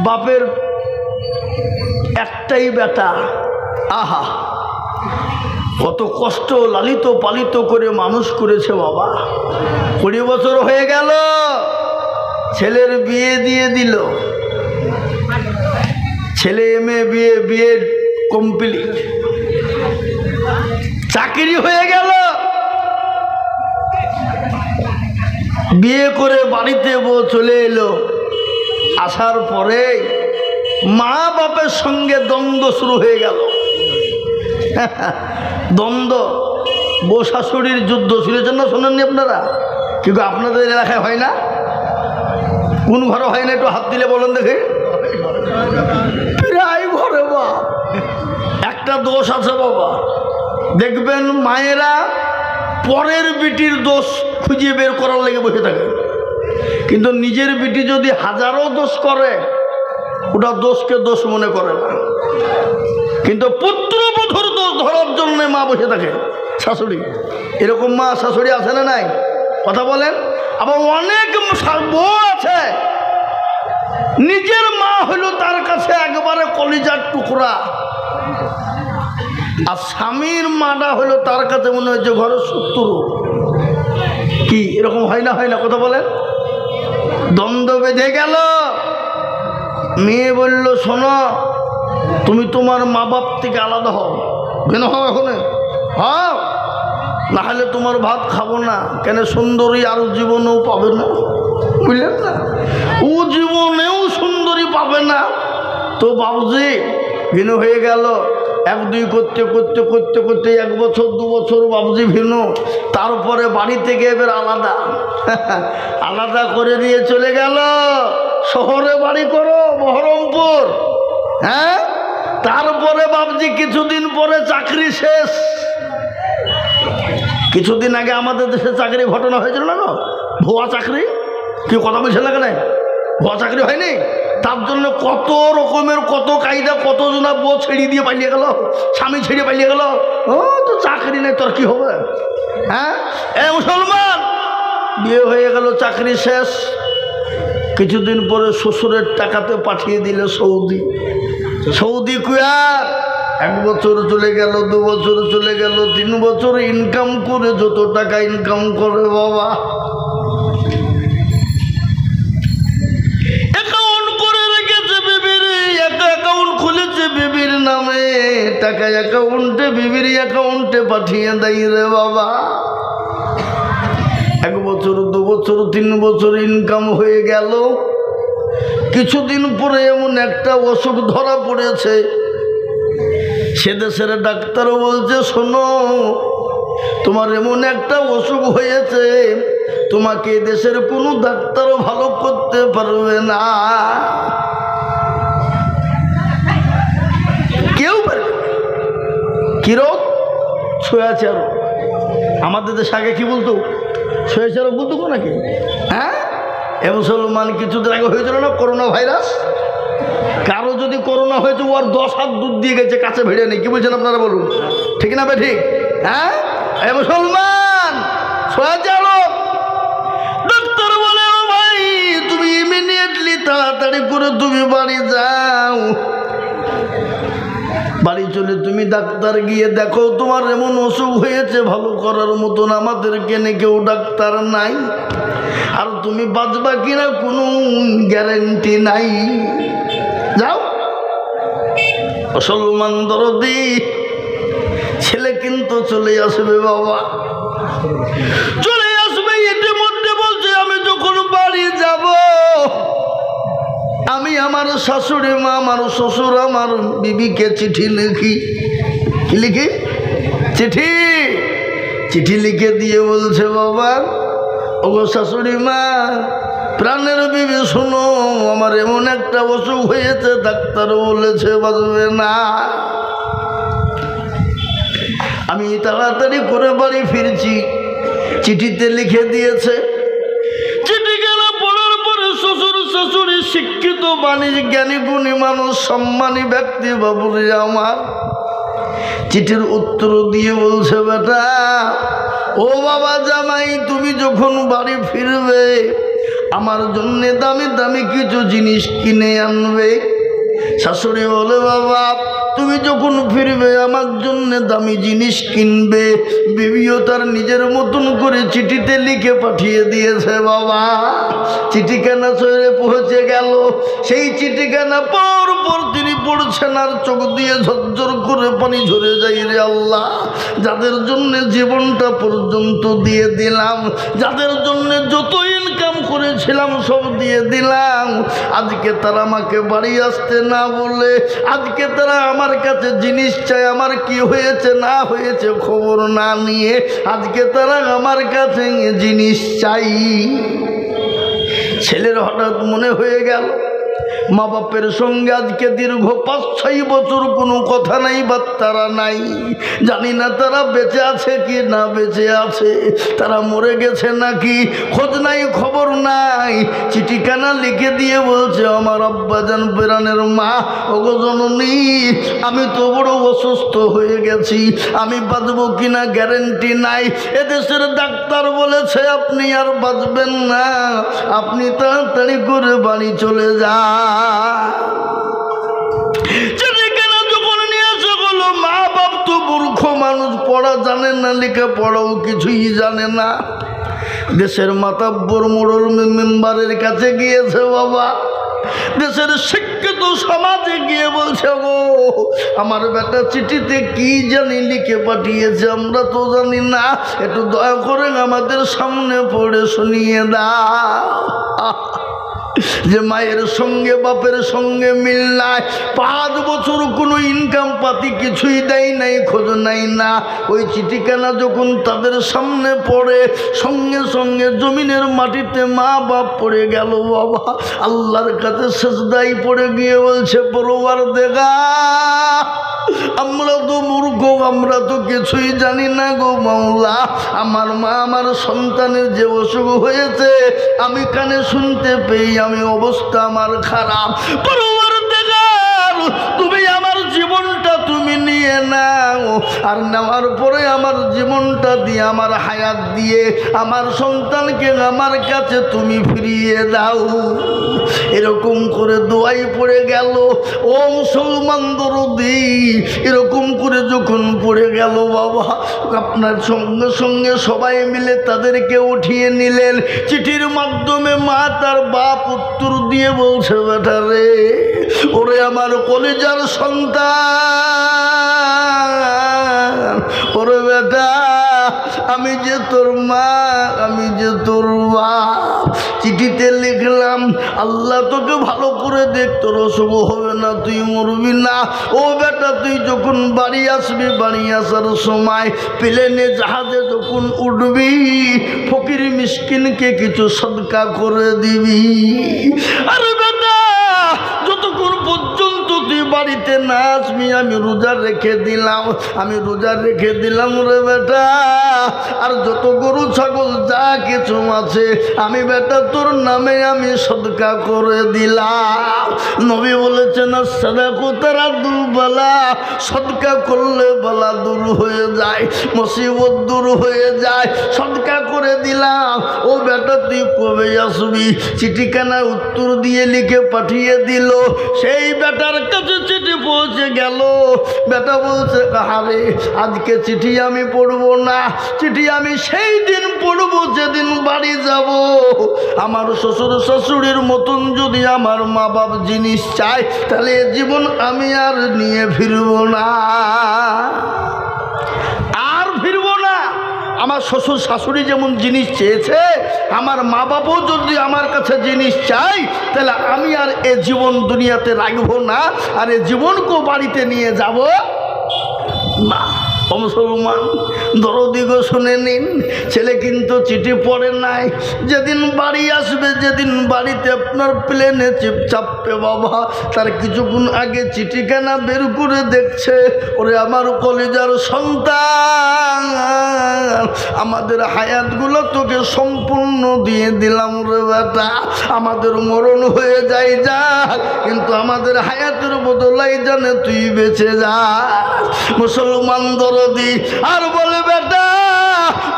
বাপের একটাই বেটা, আহা কত কষ্ট লালিত পালিত করে মানুষ করেছে বাবা। 20 বছর হয়ে গেল, ছেলের বিয়ে দিয়ে দিল। ছেলে মেয়ে বিয়ে কমপ্লিট, চাকরি হয়ে গেল। বিয়ে করে বাড়িতে বউ চলে এলো। আসার পরে মা বাপের সঙ্গে দ্বন্দ্ব শুরু হয়ে গেল। দ্বন্দ্ব, বউ শাশুড়ির যুদ্ধ শুনেছেন না? শোনেননি আপনারা? কিন্তু আপনাদের এলাকায় হয় না? কোন ঘরে হয় না? একটু হাত দিলে বলেন দেখে। প্রায় ঘরে বা একটা দোষ আছে বাবা। দেখবেন মায়েরা পরের বিটির দোষ খুঁজে বের করার লেগে বসে থাকে, কিন্তু নিজের বিটি যদি হাজারো দোষ করে ওটা দোষকে দোষ মনে করে না। কিন্তু পুত্রবধূর দোষ ধরার জন্য মা বসে থাকে, শাশুড়ি। এরকম মা শাশুড়ি আছে না নাই? কথা বলেন। আবার অনেক বউ আছে নিজের মা হইল তার কাছে একবারে কলিজার টুকরা, আর স্বামীর মাটা হইল তার কাছে মনে হচ্ছে ঘরের শত্রু। কি এরকম হয় না? হয় না? কথা বলেন। দ্বন্দ্ব বেঁধে গেল। মেয়ে বলল, শোনো, তুমি তোমার মা বাপ থেকে আলাদা হও। কেন হও? এখন হও, না হলে তোমার ভাত খাবো না। কেন? সুন্দরী আর জীবনেও পাবে না, বুঝলেন না? ও জীবনেও সুন্দরী পাবে না। তো বাবুজি ভিন্ন হয়ে গেল। 1-2 করতে করতে করতে করতে 1 বছর 2 বছর বাবুজি ভিন্ন। তারপরে বাড়ি থেকে এবার আলাদা আলাদা করে দিয়ে চলে গেল শহরে বাড়ি করো, বহরমপুর। হ্যাঁ, তারপরে বাবুজি কিছুদিন পরে চাকরি শেষ। কিছুদিন আগে আমাদের দেশে চাকরি ঘটনা হয়েছিল না, ভুয়া চাকরি। কি কথা বলছে না? কেন ভুয়া চাকরি হয়নি? তার জন্য কত রকমের কত কায়দা, কতজনা বউ ছেড়ে দিয়ে পালিয়ে গেল, স্বামী ছেড়ে পালিয়ে গেল। ও তো চাকরি নেই, তোর কি হবে? হ্যাঁ, এ মুসলমান, বিয়ে হয়ে গেল, চাকরি শেষ। কিছুদিন পরে শ্বশুরের টাকাতে পাঠিয়ে দিল সৌদি। সৌদি কুয়ার 1 বছর চলে গেল, 2 বছর চলে গেল, 3 বছর ইনকাম করে যত টাকা ইনকাম করে বাবা, অ্যাকাউন্ট করে রেখেছে বিবির, একটা অ্যাকাউন্ট খুলেছে বিবির নামে, টাকা অ্যাকাউন্টে বিবির অ্যাকাউন্টে পাঠিয়ে দেয় রে বাবা। 1 বছর 2 বছর 3 বছর ইনকাম হয়ে গেল। কিছুদিন পরে এমন একটা অসুখ ধরা পড়েছে, সে দেশের ডাক্তারও বলছে, শোনো, তোমার এমন একটা অসুখ হয়েছে, তোমাকে দেশের কোনো ডাক্তারও ভালো করতে পারবে না, কেউ পারবে। কি রোগ? ছুঁয়াচে রোগ। আমাদের দেশে আগে কি বলতো? ছুঁয়াচে রোগ বলতো নাকি? হ্যাঁ, এ মুসলমান কিছুদিন আগে হয়েছিল না করোনা ভাইরাস। কারো যদি করোনা হয়েছে, ওর 10 হাত দুধ দিয়ে গেছে, কাছে ভিড়ে নেই। কি বলছেন আপনারা বলুন? ঠিক না? ঠিক। হ্যাঁ, এ মুসলমান, ছুঁয়াচে রোগ। ডাক্তার বলে, ও ভাই, তুমি ইমিডিয়েটলি তাড়াতাড়ি করে তুমি বাড়ি যাও। বাড়ি চলে তুমি ডাক্তার গিয়ে দেখো, তোমার এমন অসুখ হয়েছে, ভালো করার মতন আমাদের কেনে কেউ ডাক্তার নাই, আর তুমি বাঁচবা কিনা কোনো গ্যারেন্টি নাই। যাও। মুসলমান দরদি ছেলে কিন্তু চলে আসবে বাবা, চলে আসবে। এটার মধ্যে বলছে, আমি যখন বাড়ি যাব, আমি আমার শাশুড়ি মা, আমার শ্বশুর, আমার বিবিকে চিঠি লিখি। কি লিখি? চিঠি। চিঠি লিখে দিয়ে বলছে, বাবা, ওগো শাশুড়ি মা, প্রাণের বিবি, শোনো, আমার এমন একটা অসুখ হয়েছে, ডাক্তার বলেছে বাঁচবে না। আমি তাড়াতাড়ি করে বাড়ি ফিরছি। চিঠিতে লিখে দিয়েছে। চিঠি গেল পড়ার পরে শ্বশুর শাশুড়ি শিক্ষিত বাণী জ্ঞানী গুণী মানুষ, সম্মানী ব্যক্তি বাবুরে আমার চিঠির উত্তর দিয়ে বলছে, বেটা, ও বাবা জামাই, তুমি যখন বাড়ি ফিরবে আমার জন্য দামি দামি কিছু জিনিস কিনে আনবে। শাশুড়ি বলে বাবা তুমি যখন ফিরবে আমার জন্য দামি জিনিস কিনবে। বিবিও তার নিজের মতন করে চিঠিতে লিখে পাঠিয়ে দিয়েছে। বাবা চিঠিখানা শহরে পৌঁছে গেল। সেই চিঠিখানা পর পর তিনি পড়ছেন আর চোখ দিয়ে ঝরঝর করে পানি ঝরে যাই। রে আল্লাহ, যাদের জন্য জীবনটা পর্যন্ত দিয়ে দিলাম, যাদের জন্য যত ইনকাম করেছিলাম সব দিয়ে দিলাম, আজকে তারা আমাকে বাড়ি আসতে না বলে, আজকে তারা আমার কাছে জিনিস চাই, আমার কি হয়েছে না হয়েছে খবর না নিয়ে আজকে তারা আমার কাছে জিনিস চাই। ছেলের হঠাৎ মনে হয়ে গেল মা বাপের সঙ্গে আজকে দীর্ঘ ৫-৬ বছর কোনো কথা নাই, বার্তারা নাই। জানি না তারা বেঁচে আছে কি না বেঁচে আছে, তারা মরে গেছে নাকি খোঁজ নাই খবর নাই। চিঠিখানা লিখে দিয়ে বলছে আমার আব্বাজান প্রাণের মা, ওগো জননী আমি তো বড় অসুস্থ হয়ে গেছি, আমি বাঁচবো কিনা গ্যারেন্টি নাই। এদেশের ডাক্তার বলেছে আপনি আর বাঁচবেন না, আপনি তাড়াতাড়ি করে বাড়ি চলে যান। চিঠিখানা যখন নিয়ে আসা হলো, মা বাপ তো মূর্খ মানুষ, পড়া জানে না, লেখা পড়াও কিছুই জানে না। দেশের মাতাব্বর মোড়ল মেম্বারের কাছে গিয়েছে বাবা, দেশের শিক্ষিত সমাজে গিয়ে বলছে গো আমার বেটা চিঠিতে কি জানি লিখে পাঠিয়েছে, আমরা তো জানি না, একটু দয়া করে আমাদের সামনে পড়ে শুনিয়ে দাও। যে মায়ের সঙ্গে বাপের সঙ্গে মিল নাই, 5 বছর কোনো ইনকাম পাতি কিছুই দেয় নাই, খোঁজ নাই না। ওই চিঠিখানা যখন তাদের সামনে পড়ে, সঙ্গে সঙ্গে জমিনের মাটিতে মা বাপ পড়ে গেল। বাবা আল্লাহর কাছে সেজদায় পড়ে গিয়ে বলছে পরওয়ারদিগার আমরা তো মূর্খ, আমরা তো কিছুই জানি না গো মাওলা, আমার মা আমার সন্তানের যে অসুখ হয়েছে আমি কানে শুনতে পেয়ে আমি অবস্থা আমার খারাপ। পরওয়ারদিগার তুমি আমার জীবনটা তুমি নিয়ে নাও, আর নেওয়ার পরে আমার জীবনটা দিয়ে আমার হায়াত দিয়ে আমার সন্তানকে আমার কাছে তুমি ফিরিয়ে দাও। এরকম করে দোয়াই পড়ে গেল। ও মুসলমান দরদি, এরকম করে যখন পড়ে গেল বাবা, আপনার সঙ্গে সঙ্গে সবাই মিলে তাদেরকে উঠিয়ে নিলেন। চিঠির মাধ্যমে মা তার বাপ উত্তর দিয়ে বলছে বেটা রে, ওরে আমার কলিজার সন্তান, ওরে বেটা আমি যে তোর মা, আমি যে তোর বাপ, চিঠিতে লিখলাম আল্লাহ তোকে ভালো করে দেখ, তোর অসুখ হবে না, তুই মরবি না। ও বেটা তুই যখন বাড়ি আসবি, বাড়ি আসার সময় প্লেনে জাহাজে যখন উঠবি, ফকির মিসকিনকে কিছু সদকা করে দিবি। আরে বেটা যতক্ষণ পর্যন্ত তুই বাড়িতে না আসবি আমি রোজা রেখে দিলাম, আমি রোজা রেখে দিলাম রে বেটা। আর যত গরু ছাগল যা কিছু আছে আমি বেটা তোর নামে আমি সদকা করে দিলাম। নবী বলেছেন সাদাকু তারাদুল বালা, সদকা করলে বালা দূর হয়ে যায়, মুসিবত দূর হয়ে যায়, সদকা করে দিলাম। ও বেটা তুই কবে আসবি? চিঠিখানা উত্তর দিয়ে লিখে পাঠিয়ে দিল। সেই বেটার কাছে চিঠি পৌঁছে গেল। বেটা বলছে আরে আজকে চিঠি আমি পড়বো না, চিঠি আমি সেই দিন পড়বো যেদিন বাড়ি যাব। আমার শ্বশুর শাশুড়ির মতন যদি আমার মা বাপ জিনিস চায় তাহলে জীবন আমি আর নিয়ে ফিরবো না, আর ফিরবো না। আমার শ্বশুর শাশুড়ি যেমন জিনিস চেয়েছে, আমার মা বাবাও যদি আমার কাছে জিনিস চাই তাহলে আমি আর এ জীবন দুনিয়াতে রাখবো না, আর এ জীবনকেও বাড়িতে নিয়ে যাব না। মুসলমান দরদিগো শুনে নিন, ছেলে কিন্তু চিঠি পড়ে নাই। যেদিন বাড়ি আসবে, যেদিন বাড়িতে আপনার প্লেনে চাপবে বাবা, তার কিছুক্ষণ আগে চিঠিখানা বের করে দেখছে, ওরে আমার কলিজার সন্তান আমাদের হায়াতগুলো তোকে সম্পূর্ণ দিয়ে দিলাম রে বেটা, আমাদের মরণ হয়ে যায় যাক, কিন্তু আমাদের হায়াতের বদলাই জানে তুই বেঁচে যা। মুসলমান দরদি আর বলে বেটা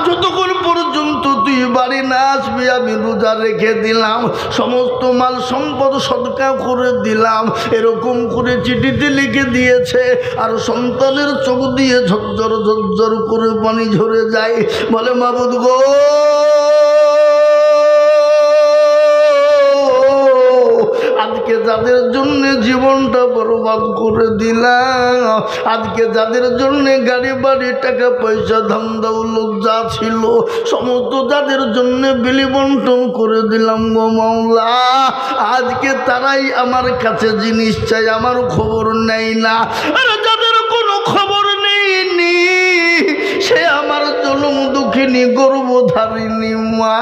যতক্ষণ পর্যন্ত তুই বাড়ি না আসবি আমি রোজা রেখে দিলাম, সমস্ত মাল সম্পদ সদকা করে দিলাম, এরকম করে চিঠিতে লিখে দিয়েছে। আর সন্তানের চোখ দিয়ে ঝরঝর ঝরঝর করে পানি ঝরে যায়। বলে মাবুদ গো, আজকে যাদের জন্য জীবনটা বরবাদ করে দিলাম, আজকে যাদের জন্য গাড়ি বাড়ি টাকা পয়সা ধন দৌলত যা ছিল সমস্ত যাদের জন্য বিলি বন্টন করে দিলাম গো মাওলা, আজকে তারাই আমার কাছে জিনিস চাই, আমার খবর নেই না। আর যাদের কোনো খবর নেইনি সে আমার জনম দুঃখিনী গর্ভধারিণী মা,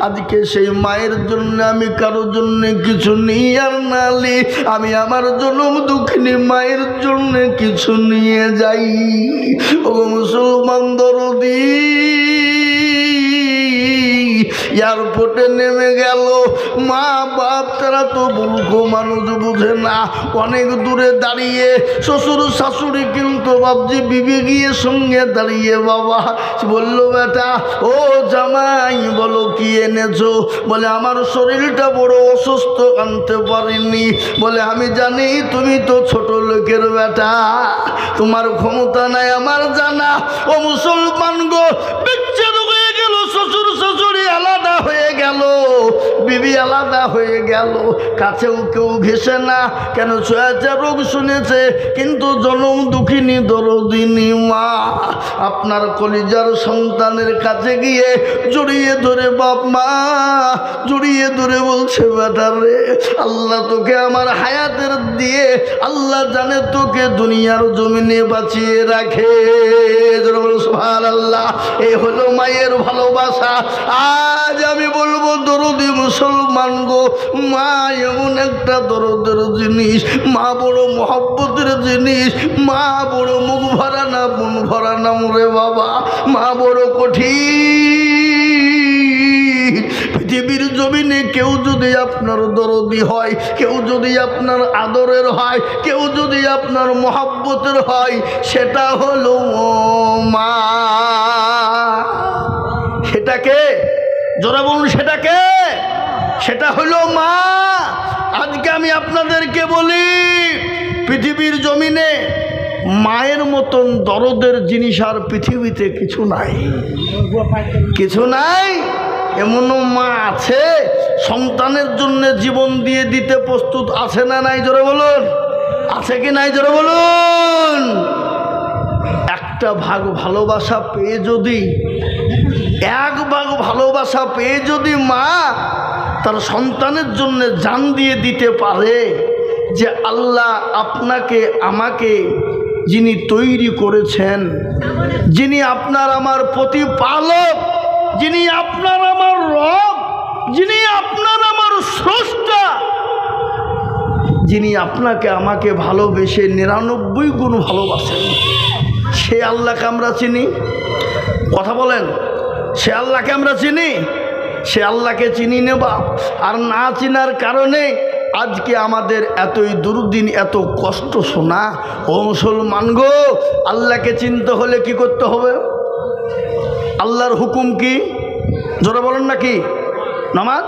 আজকে সেই মায়ের জন্য আমি কারোর জন্য কিছু নিই আর নালি, আমি আমার জনম দুঃখিনী মায়ের জন্য কিছু নিয়ে যাই। ও মুসলমান দরদি, এয়ারপোর্টে নেমে গেল, মা বাপ তারা তো মূর্খ মানুষ, বুঝে না। অনেক দূরে দাঁড়িয়ে শ্বশুর শাশুড়ি কিন্তু বাবজি বিবি গিয়ে সঙ্গে দাঁড়িয়ে বাবা বলল, বেটা ও জামাই বলো কি এনেছো? বলে আমার শরীরটা বড় অসুস্থ, আনতে পারিনি। বলে আমি জানি তুমি তো ছোট লোকের বেটা, তোমার ক্ষমতা নাই আমার জানা। ও মুসলমান গো, বিচ্ছেদ হয়ে গেল, শ্বশুর শাশুড়ি আলাদা হয়ে গেল, বিবি আলাদা হয়ে গেল, কাছেও কেউ ঘেসে না। কেন? ছয়াচা রোগ শুনেছে, কিন্তু জনম দুঃখিনী দরদিনী মা আপনার কলিজার সন্তানের কাছে গিয়ে জড়িয়ে ধরে বাপ মা জড়িয়ে ধরে বলছে, বেটা রে আল্লাহ তোকে আমার হায়াতের দিয়ে আল্লাহ জানে তোকে দুনিয়ার জমিনে বাঁচিয়ে রাখে। সুবহানাল্লাহ, এই হলো মায়ের ভালোবাসা। আজ আমি বলবো দরদি মুসলমান গো, মা এমন একটা দরদের জিনিস, মা বড় মহব্বতের জিনিস, মা বড় মুখ ভরা না মন ভরা না রে বাবা, মা বড় কঠিন। পৃথিবীর জমিনে কেউ যদি আপনার দরদি হয়, কেউ যদি আপনার আদরের হয়, কেউ যদি আপনার মহব্বতের হয়, সেটা হলো মা। সেটাকে জোরে বলুন, সেটাকে, সেটা হলো মা। আজকে আমি আপনাদেরকে বলি, পৃথিবীর জমিনে মায়ের মতন দরদের জিনিস আর পৃথিবীতে কিছু নাই, কিছু নাই। এমনও মা আছে সন্তানের জন্য জীবন দিয়ে দিতে প্রস্তুত, আছে না নাই? জোরে বলুন, আছে কি নাই? জোরে বলুন। একটা ভাগ ভালোবাসা পেয়ে যদি, এক ভাগ ভালোবাসা পেয়ে যদি মা তার সন্তানের জন্য জান দিয়ে দিতে পারে, যে আল্লাহ আপনাকে আমাকে যিনি তৈরি করেছেন, যিনি আপনার আমার প্রতিপালক, যিনি আপনার আমার রব, যিনি আপনার আমার স্রষ্টা, যিনি আপনাকে আমাকে ভালোবেসে 99 গুণ ভালোবাসেন, সে আল্লাহকে আমরা চিনি? কথা বলেন, সে আল্লাহকে আমরা চিনি? সে আল্লাহকে চিনি নেবা। আর না চিনার কারণে আজকে আমাদের এতই দুর্দিন, এত কষ্ট শোনা। ও মুসলমান গো, আল্লাহকে চিনতে হলে কি করতে হবে? আল্লাহর হুকুম কি? জোরে বলুন না কি? নামাজ।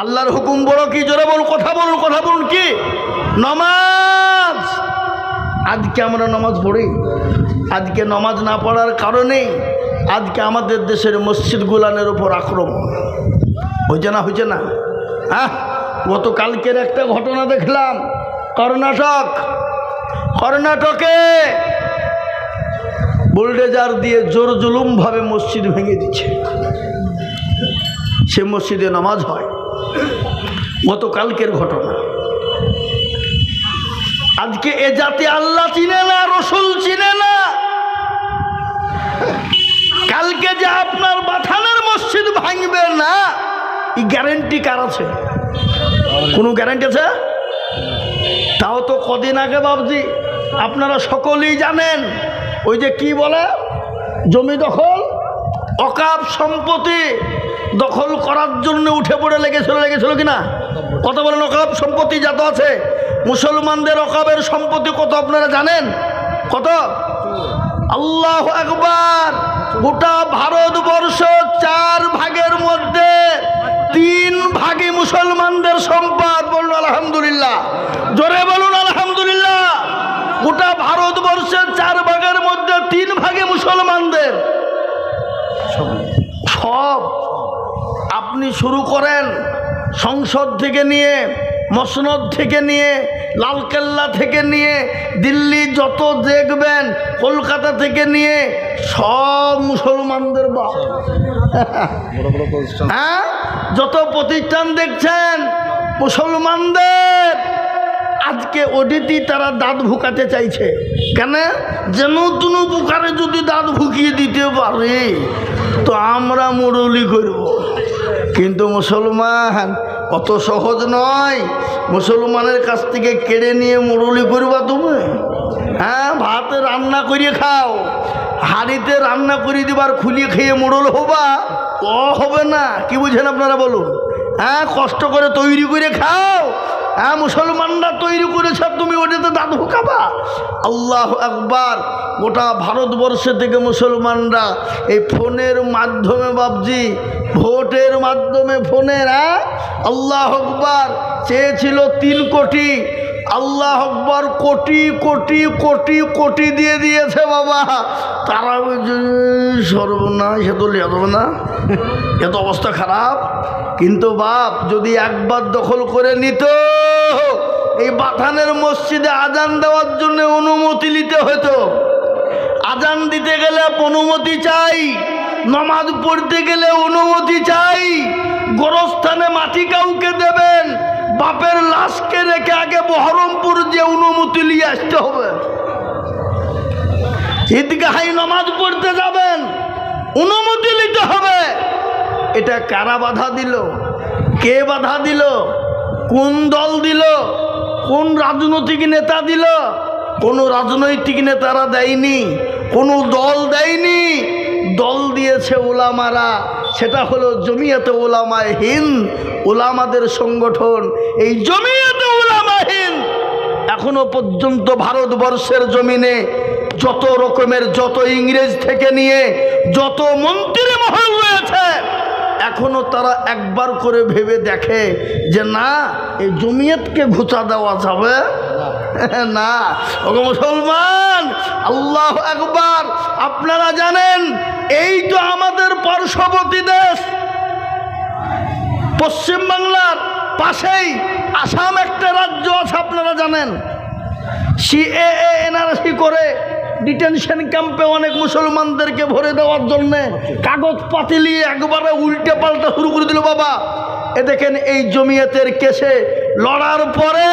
আল্লাহর হুকুম বড় কি? জোরে বলুন, কথা বলুন, কথা বলুন কি? নামাজ। আজকে আমরা নামাজ পড়ি, আজকে নামাজ না পড়ার কারণে আজকে আমাদের দেশের মসজিদ গুলানের উপর আক্রমণ হয়েছে না? হয়েছে না? হ্যাঁ, গতকালকের একটা ঘটনা দেখলাম, কর্ণাটকে বুলডোজার দিয়ে জোর জুলুমভাবে মসজিদ ভেঙে দিচ্ছে, সে মসজিদে নামাজ হয়। গতকালকের ঘটনা। আজকে এ জাতি আল্লাহ চিনে না, রসুল চিনে না। কালকে যে আপনার বাথানের মসজিদ ভাঙবে না, এই গ্যারেন্টি কার আছে? কোনো গ্যারেন্টি আছে? তাও তো কদিন আগে বাবজি আপনারা সকলেই জানেন, ওই যে কি বলে জমি দখল, অকাপ সম্পত্তি দখল করার জন্য উঠে পড়ে লেগেছিল কিনা? কত বলেন? অকাপ সম্পত্তি যত আছে মুসলমানদের অকাবের সম্পত্তি কত আপনারা জানেন? কত? আল্লাহু আকবার। গোটা ভারতবর্ষ 4 ভাগের মধ্যে 3 ভাগই মুসলমানদের সম্পদ। বলুন আলহামদুলিল্লাহ, জোরে বলুন আলহামদুলিল্লাহ। গোটা ভারতবর্ষের 4 ভাগের মধ্যে 3 ভাগে মুসলমানদের সব। আপনি শুরু করেন সংসদ থেকে নিয়ে, মসনদ থেকে নিয়ে, লালকেল্লা থেকে নিয়ে, দিল্লি যত দেখবেন, কলকাতা থেকে নিয়ে, সব মুসলমানদের বাপ। হ্যাঁ, যত প্রতিষ্ঠান দেখছেন মুসলমানদের। আজকে ওডিটি তারা দাঁত ভুকাতে চাইছে কেন? যেন তুনু পুকারে যদি দাঁত ভুকিয়ে দিতে পারে তো আমরা মুরলি করব। কিন্তু মুসলমান অত সহজ নয়। মুসলমানের কাছ থেকে কেড়ে নিয়ে মুরলি করবা তুমি? হ্যাঁ, ভাতে রান্না করিয়ে খাও, হাঁড়িতে রান্না করে দিবার খুলিয়ে খেয়ে মোড়ল হবা? ও হবে না। কি বুঝেন আপনারা বলুন? হ্যাঁ, কষ্ট করে তৈরি করে খাও। হ্যাঁ, মুসলমানরা তৈরি করেছে, তুমি ওটাতে দাঁত ভুকাবা? আল্লাহু আকবার। গোটা ভারতবর্ষে থেকে মুসলমানরা এই ফোনের মাধ্যমে, বাবজি ভোটের মাধ্যমে, ফোনের, হ্যাঁ আল্লাহু আকবার, চেয়েছিল 3 কোটি। আল্লাহু আকবার, কোটি কোটি কোটি কোটি দিয়ে দিয়েছে বাবা। তারা সর্বনাশ, এত লেয়া যাবে না, এত অবস্থা খারাপ। কিন্তু বাপ যদি একবার দখল করে নিত, এই বাথানের মসজিদে আজান দেওয়ার জন্য অনুমতি নিতে হতো। আজান দিতে গেলে অনুমতি চাই, নামাজ পড়তে গেলে অনুমতি চাই। গোরস্থানে মাটি কাউকে দেবেন, বাপের লাশকে রেখে আগে বহরমপুর যে অনুমতি নিয়ে আসতে হবে। ঈদগাহে নামাজ পড়তে যাবেন, অনুমতি নিতে হবে। এটা কারা বাধা দিল? কে বাধা দিল? কোন দল দিল? কোন রাজনৈতিক নেতা দিল? কোনো রাজনৈতিক নেতারা দেয়নি, কোনো দল দেয়নি। দল দিয়েছে ওলামারা। সেটা হলো জমিয়তে উলামায়ে হিন্দ, ওলামাদের সংগঠন। এই জমিয়তে উলামায়ে হিন্দ এখনো পর্যন্ত ভারতবর্ষের জমিনে যত রকমের, যত ইংরেজ থেকে নিয়ে যত মন্ত্রী মহল রয়েছে, এখনো তারা একবার করে ভেবে দেখে যে না, এই জমিয়তকে ঘুচা দেওয়া যাবে না। ওগো মুসলমান, আল্লাহু আকবার। আপনারা জানেন এই তো আমাদের পার্শ্ববর্তী দেশ, পশ্চিমবাংলার পাশেই আসাম একটা রাজ্য আছে, আপনারা জানেন। সিএএ এনআরসি করে ডিটেনশন ক্যাম্পে অনেক মুসলমানদেরকে ভরে দেওয়ার জন্যে কাগজ পাতি নিয়ে একবারে উল্টে পাল্টা শুরু করে দিল বাবা। এ দেখেন, এই জমিয়তের কেসে লড়ার পরে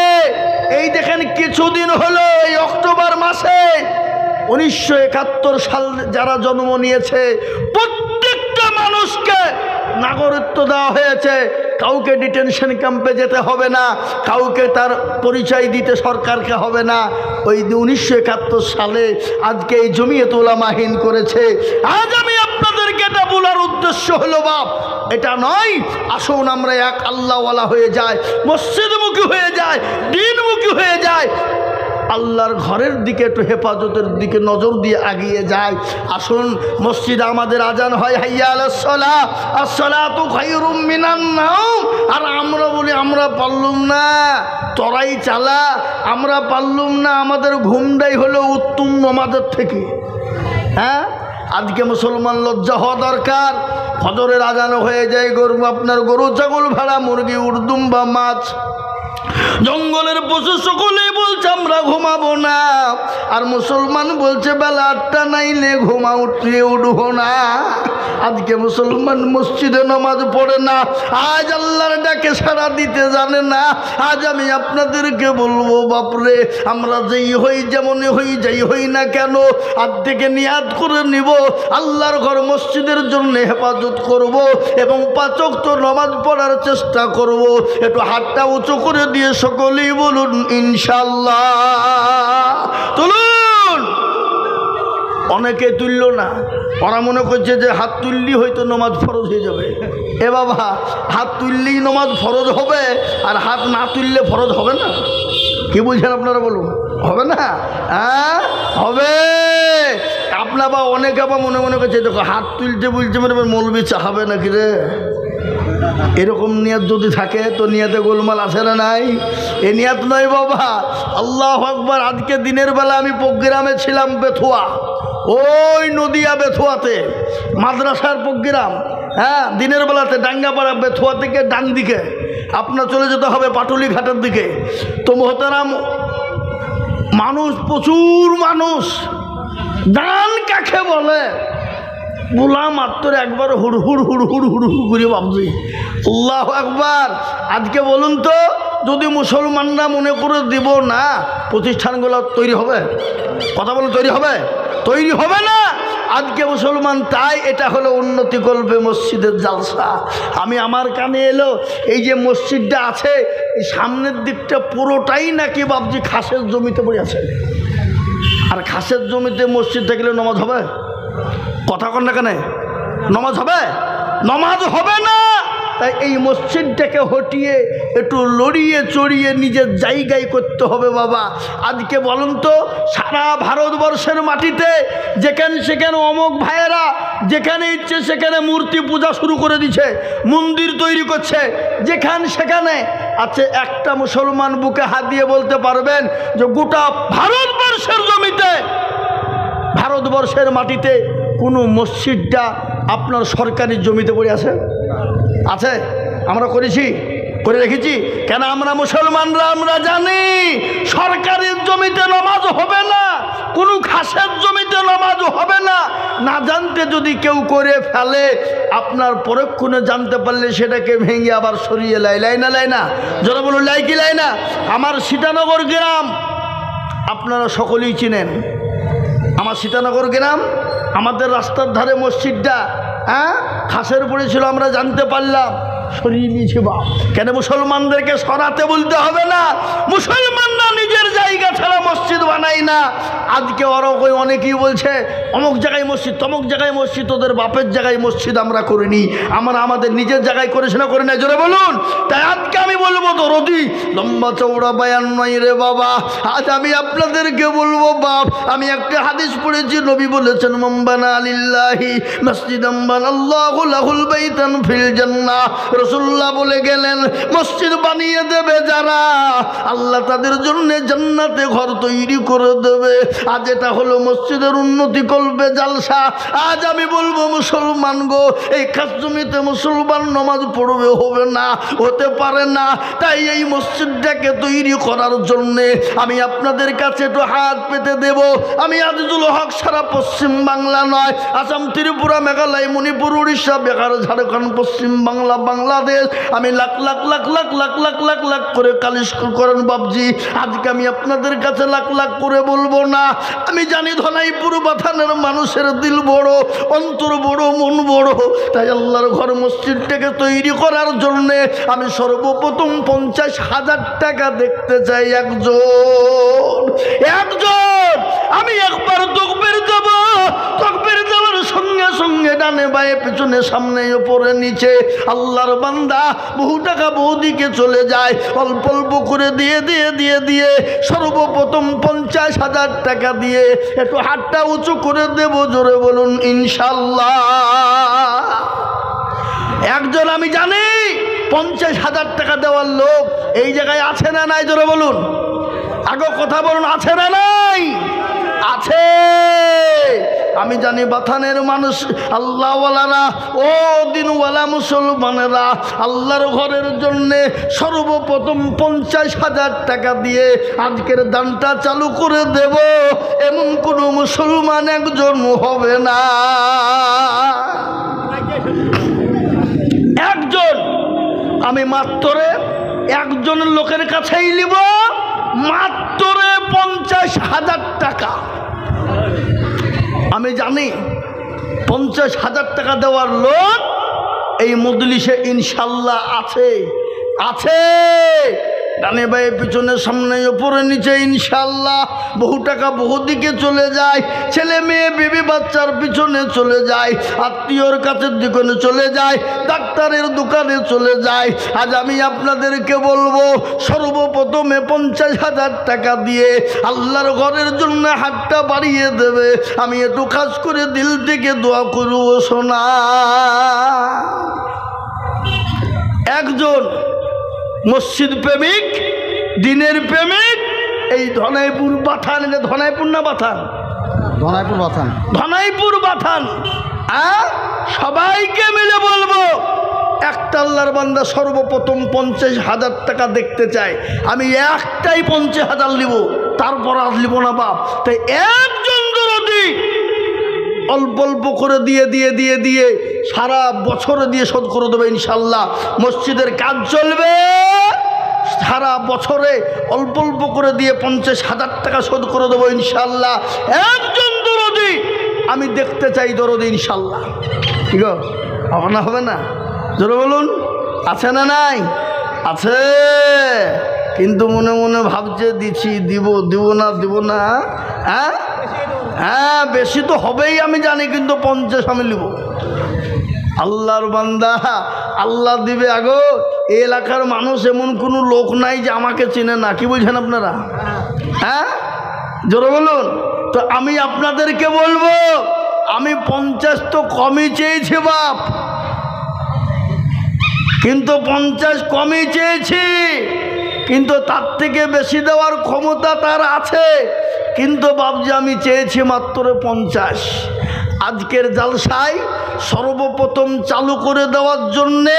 এই দেখেন কিছুদিন হলো, এই অক্টোবর মাসে 1971 সাল যারা জন্ম নিয়েছে প্রত্যেকটা মানুষকে নাগরিকত্ব দেওয়া হয়েছে। কাউকে ডিটেনশন ক্যাম্পে যেতে হবে না, কাউকে তার পরিচয় দিতে সরকারকে হবে না। ওই 1971 সালে আজকে এই জমিয়ত উলামায়ে হিন্দ করেছে। আজ আমি আপনাদেরকে এটা বলার উদ্দেশ্য হলো বাপ, এটা নয় আসুন আমরা এক আল্লাহওয়ালা হয়ে যায়, মসজিদমুখী হয়ে যায়, দিনমুখী হয়ে যায়, আল্লাহর ঘরের দিকে একটু হেফাজতের দিকে নজর দিয়ে এগিয়ে যায়। আসুন মসজিদে আমাদের আজান হয় হাইয়া আলাস সালাহ, আস-সালাতু খায়রুম মিনান নাওম, আর আমরা বলি আমরা পারলুম না, তোরাই চালা, আমরা পারলুম না, আমাদের ঘুমটাই হলো উত্তম নামাজের থেকে। হ্যাঁ, আজকে মুসলমান লজ্জা হওয়া দরকার। ফজরের আজানও হয়ে যায়, আপনার গরু ছাগল ভেড়া মুরগি উর্দুম বা মাছ, জঙ্গলের পশু সকলেই বলছে আমরা ঘুমাবো না, আর মুসলমান বলছে বেলা 8টা নাইলে ঘুমা উঠিয়ে উঠবো না। আজকে মুসলমান মসজিদে নামাজ পড়ে না, আজ আল্লাহর ডাকে সাড়া দিতে জানে না। আজ আমি আপনাদেরকে বলবো বাপরে, আমরা যেই হই, যেমনই হই, যেই হই না কেন, আজ থেকে নিয়াত করে নিব আল্লাহর ঘর মসজিদের জন্য হেফাজত করব এবং 5 ওয়াক্ত নামাজ পড়ার চেষ্টা করব। একটু হাতটা উঁচু করে দিয়ে সকলেই বলুন ইনশাআল্লাহ। তুলুন। অনেকে তুলল না, ওরা মনে করছে যে হাত তুললি হয়তো নামাজ ফরজ হয়ে যাবে। এ বাবা, হাত তুললেই নামাজ ফরজ হবে, আর হাত না তুললে ফরজ হবে না? কি বলছেন আপনারা বলুন? হবে না? হ্যাঁ হবে। আপনার বা অনেকে আবার মনে মনে করছে দেখো হাত তুলতে বলছে মানে মৌলবি চাহাবে নাকি রে, এরকম নিয়াত যদি থাকে তো নিয়াতে গোলমাল আছে না নাই? এ নিয়াত নয় বাবা। আল্লাহু আকবার। আজকে দিনের বেলা আমি প্রোগ্রামে ছিলাম বেথুয়া, ওই নদিয়া বেথুয়াতে মাদ্রাসার প্রোগ্রাম। হ্যাঁ, দিনের বেলাতে ডাঙ্গাপাড়া বেথুয়া থেকে ডান দিকে আপনার চলে যেতে হবে পাটুলি ঘাটের দিকে। তো মোহতারাম মানুষ, প্রচুর মানুষ। দান কাকে বলে বলা মাত্র একবার হুড় হুড় হুড় হুড় হুড় হুড় করে ভাবছি আল্লাহু আকবার। আজকে বলুন তো, যদি মুসলমানরা মনে করে দিব না, প্রতিষ্ঠানগুলো তৈরি হবে? কথা বলে তৈরি হবে? তৈরি হবে না। আজকে মুসলমান, তাই এটা হলো উন্নতি করবে মসজিদের জালসা। আমি আমার কানে এলো এই যে মসজিদটা আছে, এই সামনের দিকটা পুরোটাই নাকি বাবজি খাসের জমিতে পড়ে আছে। আর খাসের জমিতে মসজিদ থাকলে নামাজ হবে? কথা কন না কেন? নামাজ হবে? নামাজ হবে না। তাই এই মসজিদটাকে হটিয়ে একটু লড়িয়ে চড়িয়ে নিজের জায়গায় করতে হবে বাবা। আজকে বলুন তো, সারা ভারতবর্ষের মাটিতে যেখানে সেখানে অমুক ভাইয়েরা যেখানে ইচ্ছে সেখানে মূর্তি পূজা শুরু করে দিচ্ছে, মন্দির তৈরি করছে যেখানে সেখানে। আছে একটা মুসলমান বুকে হাত দিয়ে বলতে পারবেন যে গোটা ভারতবর্ষের জমিতে, ভারতবর্ষের মাটিতে কোনো মসজিদটা আপনার সরকারি জমিতে পড়ে আছে? আছে? আমরা করেছি, করে রেখেছি কেন? আমরা মুসলমানরা আমরা জানি সরকারি জমিতে নামাজ হবে না, কোনো খাসের জমিতে নামাজ হবে না। না জানতে যদি কেউ করে ফেলে, আপনার পরক্ষণে জানতে পারলে সেটাকে ভেঙে আবার সরিয়ে লাই। লাই না? লাই না? যারা বলুন লাই কি লাই না? আমার সীতানগর গ্রাম আপনারা সকলেই চিনেন। আমার সীতানগর গ্রাম, আমাদের রাস্তার ধারে মসজিদটা খাসের পড়েছিল, আমরা জানতে পারলাম, সরিয়ে নিয়েছি। বা কেন? মুসলমানদেরকে সরাতে বলতে হবে না। মুসলমানরা নিজের জায়গা ছাড়া মসজিদ বানাই না। আজকে ওরা অনেকেই বলছে অমুক জায়গায় মসজিদ, তমুক জায়গায় মসজিদ, তোদের বাপের জায়গায় মসজিদ আমরা করিনি, আমরা আমাদের নিজের জায়গায় করেছি না করি না? জোরে বলুন। তাই আজকে আমি বলবো দরদি, লম্বা চৌড়া বায়ান নয় রে বাবা। আজ আমি আপনাদেরকে বলবো বাপ, আমি একটা হাদিস পড়েছি, নবী বলেছেন মাম্বানা লিল্লাহি মসজিদাম বানাল্লাহু লাহুল বাইতান ফিল জান্নাহ। রাসূলুল্লাহ বলে গেলেন, মসজিদ বানিয়ে দেবে যারা, আল্লাহ তাদের জন্য জান্নাতে ঘর তৈরি করে দেবে। আজ এটা হলো মসজিদের উন্নতি করবে জালসা। আজ আমি বলবো মুসলমান গো, এই খাস জমিতে মুসলমান নামাজ পড়বে হবে না, হতে পারে না। তাই এই মসজিদটাকে তৈরি করার জন্যে আমি আপনাদের কাছে একটু হাত পেতে দেব। আমি আজিজুল হক সারা পশ্চিম বাংলা নয়, আসাম, ত্রিপুরা, মেঘালয়, মণিপুর, উড়িষ্যা, বিহার, ঝাড়খণ্ড, পশ্চিম বাংলা, বাংলাদেশ, আমি লাখ লাখ লাখ লাখ লাখ লাখ লাখ লাখ করে কালিশ করেন বাবজি। আজকে আমি আপনাদের কাছে লাখ লাখ করে বলবো না। আমি জানি ধনাইপুর বাথানের মানুষের দিল বড়, অন্তর বড়, মন বড়। তাই আল্লাহর ঘর মসজিদটাকে তৈরি করার জন্যে আমি সর্বপ্রথম 50,000 টাকা দেখতে চাই। একজন আমি একবার তকবীর দেব, তকবীর দেওয়ার সঙ্গে সঙ্গে ডানে বায়ে পিছনে সামনে উপরে নিচে আল্লাহর বান্দা বহু টাকা বহুদিকে চলে যায়। অল্প অল্প করে দিয়ে দিয়ে দিয়ে দিয়ে সর্বপ্রথম 50,000 টাকা দিয়ে একটু হাতটা উঁচু করে দেব। জোরে বলুন ইনশাল্লাহ। একজন আমি জানি 50,000 টাকা দেওয়ার লোক এই জায়গায় আছে না নাই? জোরে বলুন, আগে কথা বলুন, আছে না নাই? আছে। আমি জানি বাথানের মানুষ আল্লাহওয়ালারা, ও দিনওয়ালা মুসলমানেরা আল্লাহর ঘরের জন্যে সর্বপ্রথম 50,000 টাকা দিয়ে আজকের দানটা চালু করে দেব, এমন কোনো মুসলমান একজন হবে না। একজন, আমি মাত্র একজন লোকের কাছেই নিব, মাত্র 50,000 টাকা। আমি জানি 50,000 টাকা দেওয়ার লোক এই মজলিসে ইনশাল্লাহ আছে, আছে। ডানে বায়ে পিছনে সামনে ওপরে নিচে ইনশাল্লাহ বহু টাকা বহু দিকে চলে যায়, ছেলে মেয়ে বিবি বাচ্চার পিছনে চলে যায়, আত্মীয়র কাছের দিকে চলে যায়, ডাক্তারের দোকানে চলে যায়। আজ আমি আপনাদেরকে বলবো, সর্বপ্রথমে 50,000 টাকা দিয়ে আল্লাহর ঘরের জন্য হাতটা বাড়িয়ে দেবে। আমি একটু খাস করে দিল থেকে দোয়া করব সোনা। একজন মসজিদ প্রেমিক, দিনের প্রেমিক, এই ধনাইপুর বাথান, ধনাইপুর না বাথান, ধনাইপুর বাথান, ধনাইপুর বাথান, সবাইকে মিলে বলবো, একটা আল্লাহর বান্দা সর্বপ্রথম 50,000 টাকা দেখতে চায়, আমি একটাই 50,000 নিব, তারপর আর নিব না বাপ। তাই একজন যদি অল্প অল্প করে দিয়ে দিয়ে দিয়ে দিয়ে সারা বছরে দিয়ে শোধ করে দেবে ইনশাল্লাহ, মসজিদের কাজ চলবে। সারা বছরে অল্প অল্প করে দিয়ে 50,000 টাকা শোধ করে দেবো ইনশাল্লাহ। একজন দরদি আমি দেখতে চাই, দরদি ইনশাল্লাহ। ঠিক হবে না? হবে না? জোরে বলুন, আছে না নাই? আছে, কিন্তু মনে মনে ভাবছে দিছি, দিব দিব না। হ্যাঁ বেশি তো হবেই আমি জানি, কিন্তু 50 আমি নিব। আল্লাহর বান্দা, আল্লাহ দিবে। আগো এই এলাকার মানুষ এমন কোনো লোক নাই যে আমাকে চিনে না, কি বলছেন আপনারা? হ্যাঁ জোরে বলুন। তো আমি আপনাদেরকে বলবো, আমি 50 তো কমই চেয়েছি বাপ, কিন্তু 50 কমই চেয়েছি, কিন্তু তার থেকে বেশি দেওয়ার ক্ষমতা তার আছে, কিন্তু বাবজি আমি চেয়েছি মাত্র 50। আজকের জালসায় সর্বপ্রথম চালু করে দেওয়ার জন্যে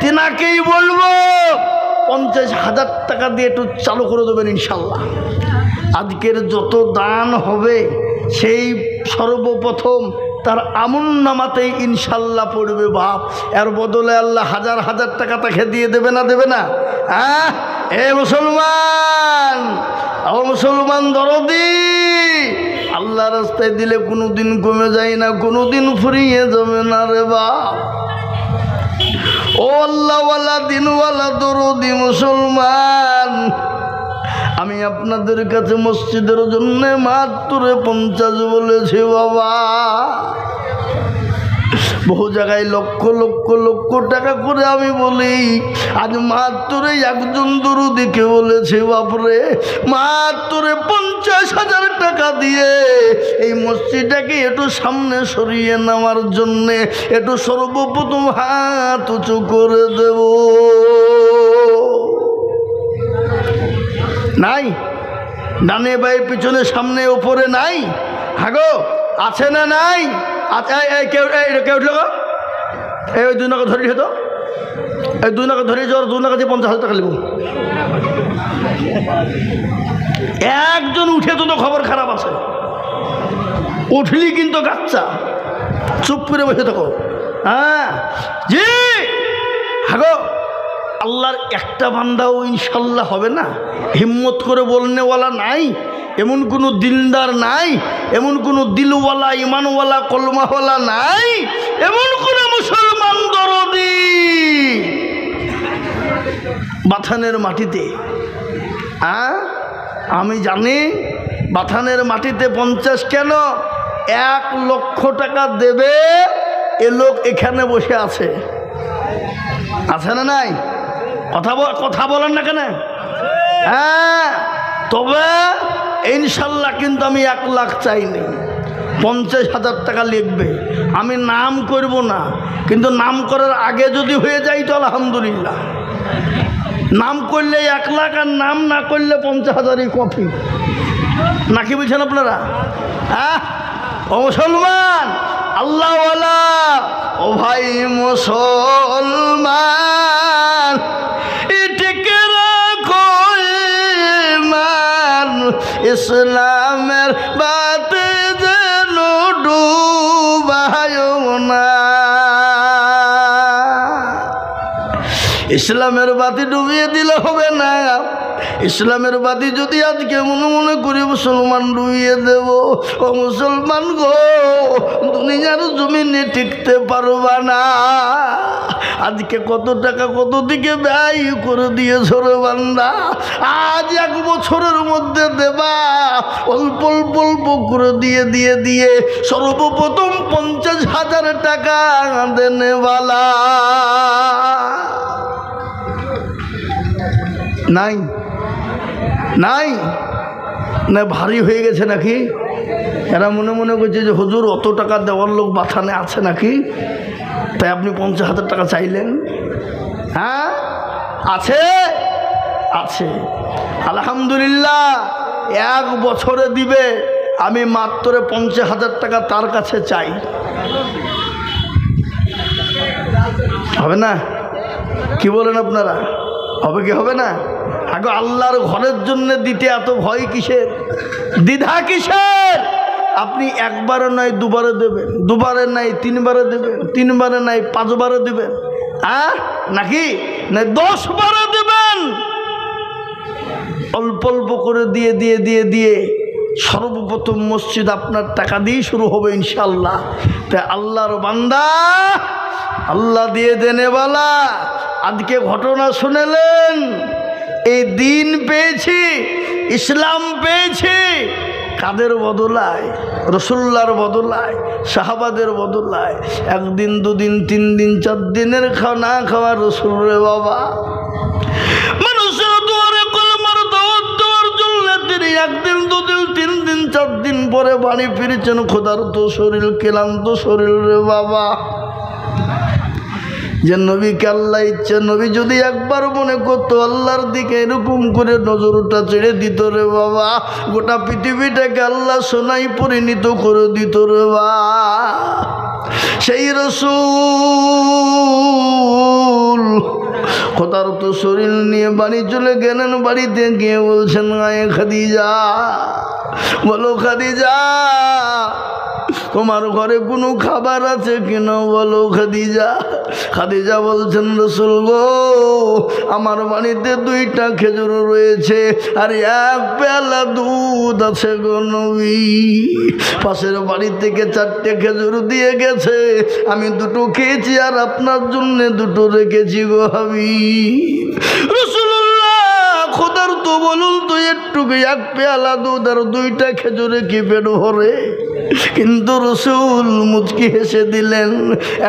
তিনাকেই বলবো 50,000 টাকা দিয়ে একটু চালু করে দেবেন ইনশাল্লাহ। আজকের যত দান হবে সেই সর্বপ্রথম তার আমল নামাতেই ইনশাল্লাহ পড়বে বাপ। এর বদলে আল্লাহ হাজার হাজার টাকা তাকে দিয়ে দেবে না? দেবে না? হ্যাঁ এ মুসলমান, ও মুসলমান দরদি, আল্লাহ রাস্তায় দিলে কোনোদিন কমে যায় না, কোনোদিন ফুরিয়ে যাবে না রে বাপ। ও আল্লাহওয়ালা দিনওয়ালা দরদি মুসলমান, আমি আপনাদের কাছে মসজিদের জন্য মাত্র 50 বলেছি বাবা। বহু জায়গায় লক্ষ লক্ষ লক্ষ টাকা করে আমি বলি, আজ মাত্র একজন দরদিকে বলেছি বাপরে, মাত্র 50,000 টাকা দিয়ে এই মসজিদটাকে একটু সামনে সরিয়ে নেওয়ার জন্যে একটু সর্বপ্রথম হাত উঁচু করে দেব। নাই? ডানে বায়ে পিছনে সামনে ওপরে নাই? হাগো আছে না নাই? আচ্ছা কেউ উঠলো গো, এই 2 টাকা ধরে হতো, এই 2 টাকা ধরে যাওয়ার 2 টাকা দিয়ে 50,000 টাকা নেব। একজন উঠে তো খবর খারাপ আছে, উঠলি কিন্তু গাচ্চা, চুপ করে বসে থাকো। হ্যাঁ জি হাগো, আল্লাহর একটা বান্দাও ইনশাল্লাহ হবে না? হিম্মত করে বলনেওয়ালা নাই? এমন কোনো দিলদার নাই? এমন কোনো দিলওয়ালা, ইমানওয়ালা, কলমাওয়ালা নাই? এমন কোনো মুসলমান দরদি বাথানের মাটিতে? আমি জানি বাথানের মাটিতে 50 কেন, 1 লক্ষ টাকা দেবে এ লোক এখানে বসে আছে। আছে না নাই? কথা বলেন না কেন? হ্যাঁ, তবে ইনশাল্লাহ কিন্তু আমি 1 লাখ চাইনি, 50,000 টাকা লিখবে। আমি নাম করব না, কিন্তু নাম করার আগে যদি হয়ে যায় তো আলহামদুলিল্লাহ। নাম করলে 1 লাখ, আর নাম না করলে 50,000-ই কপি। নাকি বলছেন আপনারা? হ্যাঁ ও মুসলমান, আল্লাহওয়ালা, ও ভাই মুসলমান, এটিকে রাখো ঈমান, ইসলামের বাতে যেন ডুবায়ো না। ইসলামের বাতি ডুবিয়ে দিলে হবে না, ইসলামের বাতি যদি আজকে মনে মনে করি মুসলমান ডুবিয়ে দেব, ও মুসলমান গো, দুনিয়ার জমিনে টিকতে পারবা না। আজকে কত টাকা কত দিকে ব্যয় করে দিয়েছো রে বান্দা, আজ 1 বছরের মধ্যে দেবা অল্প অল্প অল্প করে দিয়ে দিয়ে দিয়ে সর্বপ্রথম 50,000 টাকা দেনেওয়ালা নাই নাই না? ভারী হয়ে গেছে নাকি? এরা মনে মনে করছে যে হুজুর অত টাকা দেওয়ার লোক বাথানে আছে নাকি, তাই আপনি 50,000 টাকা চাইলেন? হ্যাঁ, আছে আছে, আলহামদুলিল্লাহ। 1 বছরে দিবে, আমি মাত্র 50,000 টাকা তার কাছে চাই। হবে না? কি বলেন আপনারা? হবে কি হবে না? আগে আল্লাহর ঘরের জন্য দিতে এত ভয় কিসের, দ্বিধা কিসের? আপনি 1 বারে নয় 2 বারে দেবেন, 2 বারে নাই 3 বারে দেবেন, 3 বারে নাই 5 বারে দেবেন, হ্যাঁ নাকি না 10 বারে দেবেন। অল্প অল্প করে দিয়ে দিয়ে দিয়ে দিয়ে সর্বপ্রথম মসজিদ আপনার টাকা দিয়ে শুরু হবে ইনশাআল্লাহ। তাই আল্লাহর বান্দা, আল্লাহ দিয়ে দেনেওয়ালা, আজকে ঘটনা শুনেলেন, এই দিন পেয়েছি, ইসলাম পেয়েছি, কাদের বদলায়? রসুল্লাহর বদলায়, সাহাবাদের বদলায়। 1 দিন 2 দিন 3 দিন 4 দিনের না খাওয়া রসুল রে বাবা। মানুষের দুয়ারে কলমার দাওয়াত দেওয়ার জন্য তিনি 1 দিন 2 দিন 3 দিন 4 দিন পরে বাড়ি ফিরেছেন, ক্ষুধার্ত শরীর, ক্লান্ত শরীর রে বাবা। যে নবীকে আল্লাহ ইচ্ছে, নবী যদি একবার মনে করতো আল্লাহর দিকে এরকম করে নজরটা ছেড়ে দিত রে বাবা, গোটা পৃথিবীটাকে আল্লাহ সোনাই পরিণত করে দিত রে বাবা। সেই রসূল ক্ষুধার্ত শরীর নিয়ে বাড়ি চলে গেলেন। বাড়িতে গিয়ে বলছেন, আয়ে খাদিজা, বলো খাদিজা, তোমার ঘরে কোনো খাবার আছে কিনা, বলো খাদিজা। খাদিজা বলছেন, রসুল গো, আমার বাড়িতে 2টা খেজুর রয়েছে আর 1 পেয়ালা দুধ আছে গো নবী। পাশের বাড়ি থেকে 4টে খেজুর দিয়ে গেছে, আমি 2টো খেয়েছি আর আপনার জন্য 2টো রেখেছি গো হাবিব। রাসূলুল্লাহ খোদার তো বলুন তো, একটু 1 পেয়ালা দুধ আর 2টা খেজুরে কি পেট ভরে? কিন্তু রসুল মুচকি হেসে দিলেন,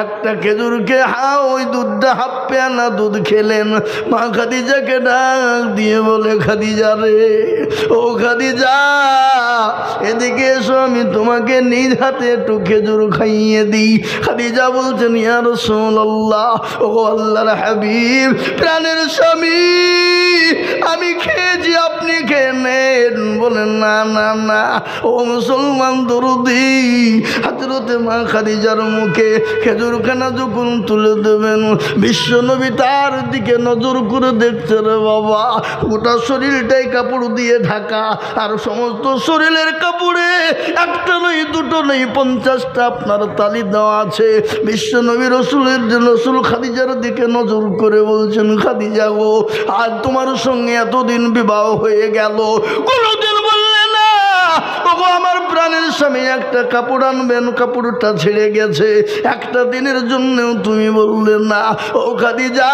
একটা খেজুরকে ওই দুধটা 1/2 পেয়ালা দুধ খেলেন। মা খাদিজাকে ডাক দিয়ে বলে, খাদিজা রে, ও খাদিজা, এদিকে এসো, আমি তোমাকে নিজ হাতে একটু খেজুর খাইয়ে দিই। খাদিজা বলছেন, ইয়া রাসূলুল্লাহ, ও আল্লাহর হাবিব, প্রাণের স্বামী, আমি খেয়েছি, আপনি খেয়ে নেন। বলেন, না না না, ও মুসলমান দরদি, হযরতে মা খাদিজার মুখে খেজুরখানা যখন তুলে দেবেন, বিশ্ব নবী তার দিকে নজর করে দেখছে রে বাবা। গোটা শরীরটাই কাপড় দিয়ে ঢাকা, আর সমস্ত শরীরের কাপড়ে 1টা নয় 2টো নয় 50টা আপনার তালি দেওয়া আছে। বিশ্ব নবী রসুল খাদিজার দিকে নজর করে বলছেন, খাদিজা গো, আজ তোমার সঙ্গে এতদিন বিবাহ হয়ে গেল, কোনোদিন বললে না ওগো আমার প্রাণের স্বামী একটা কাপড় আনবেন, কাপড়টা ছেড়ে গেছে, 1টা দিনের জন্যও তুমি বললে না। ও খাদিজা,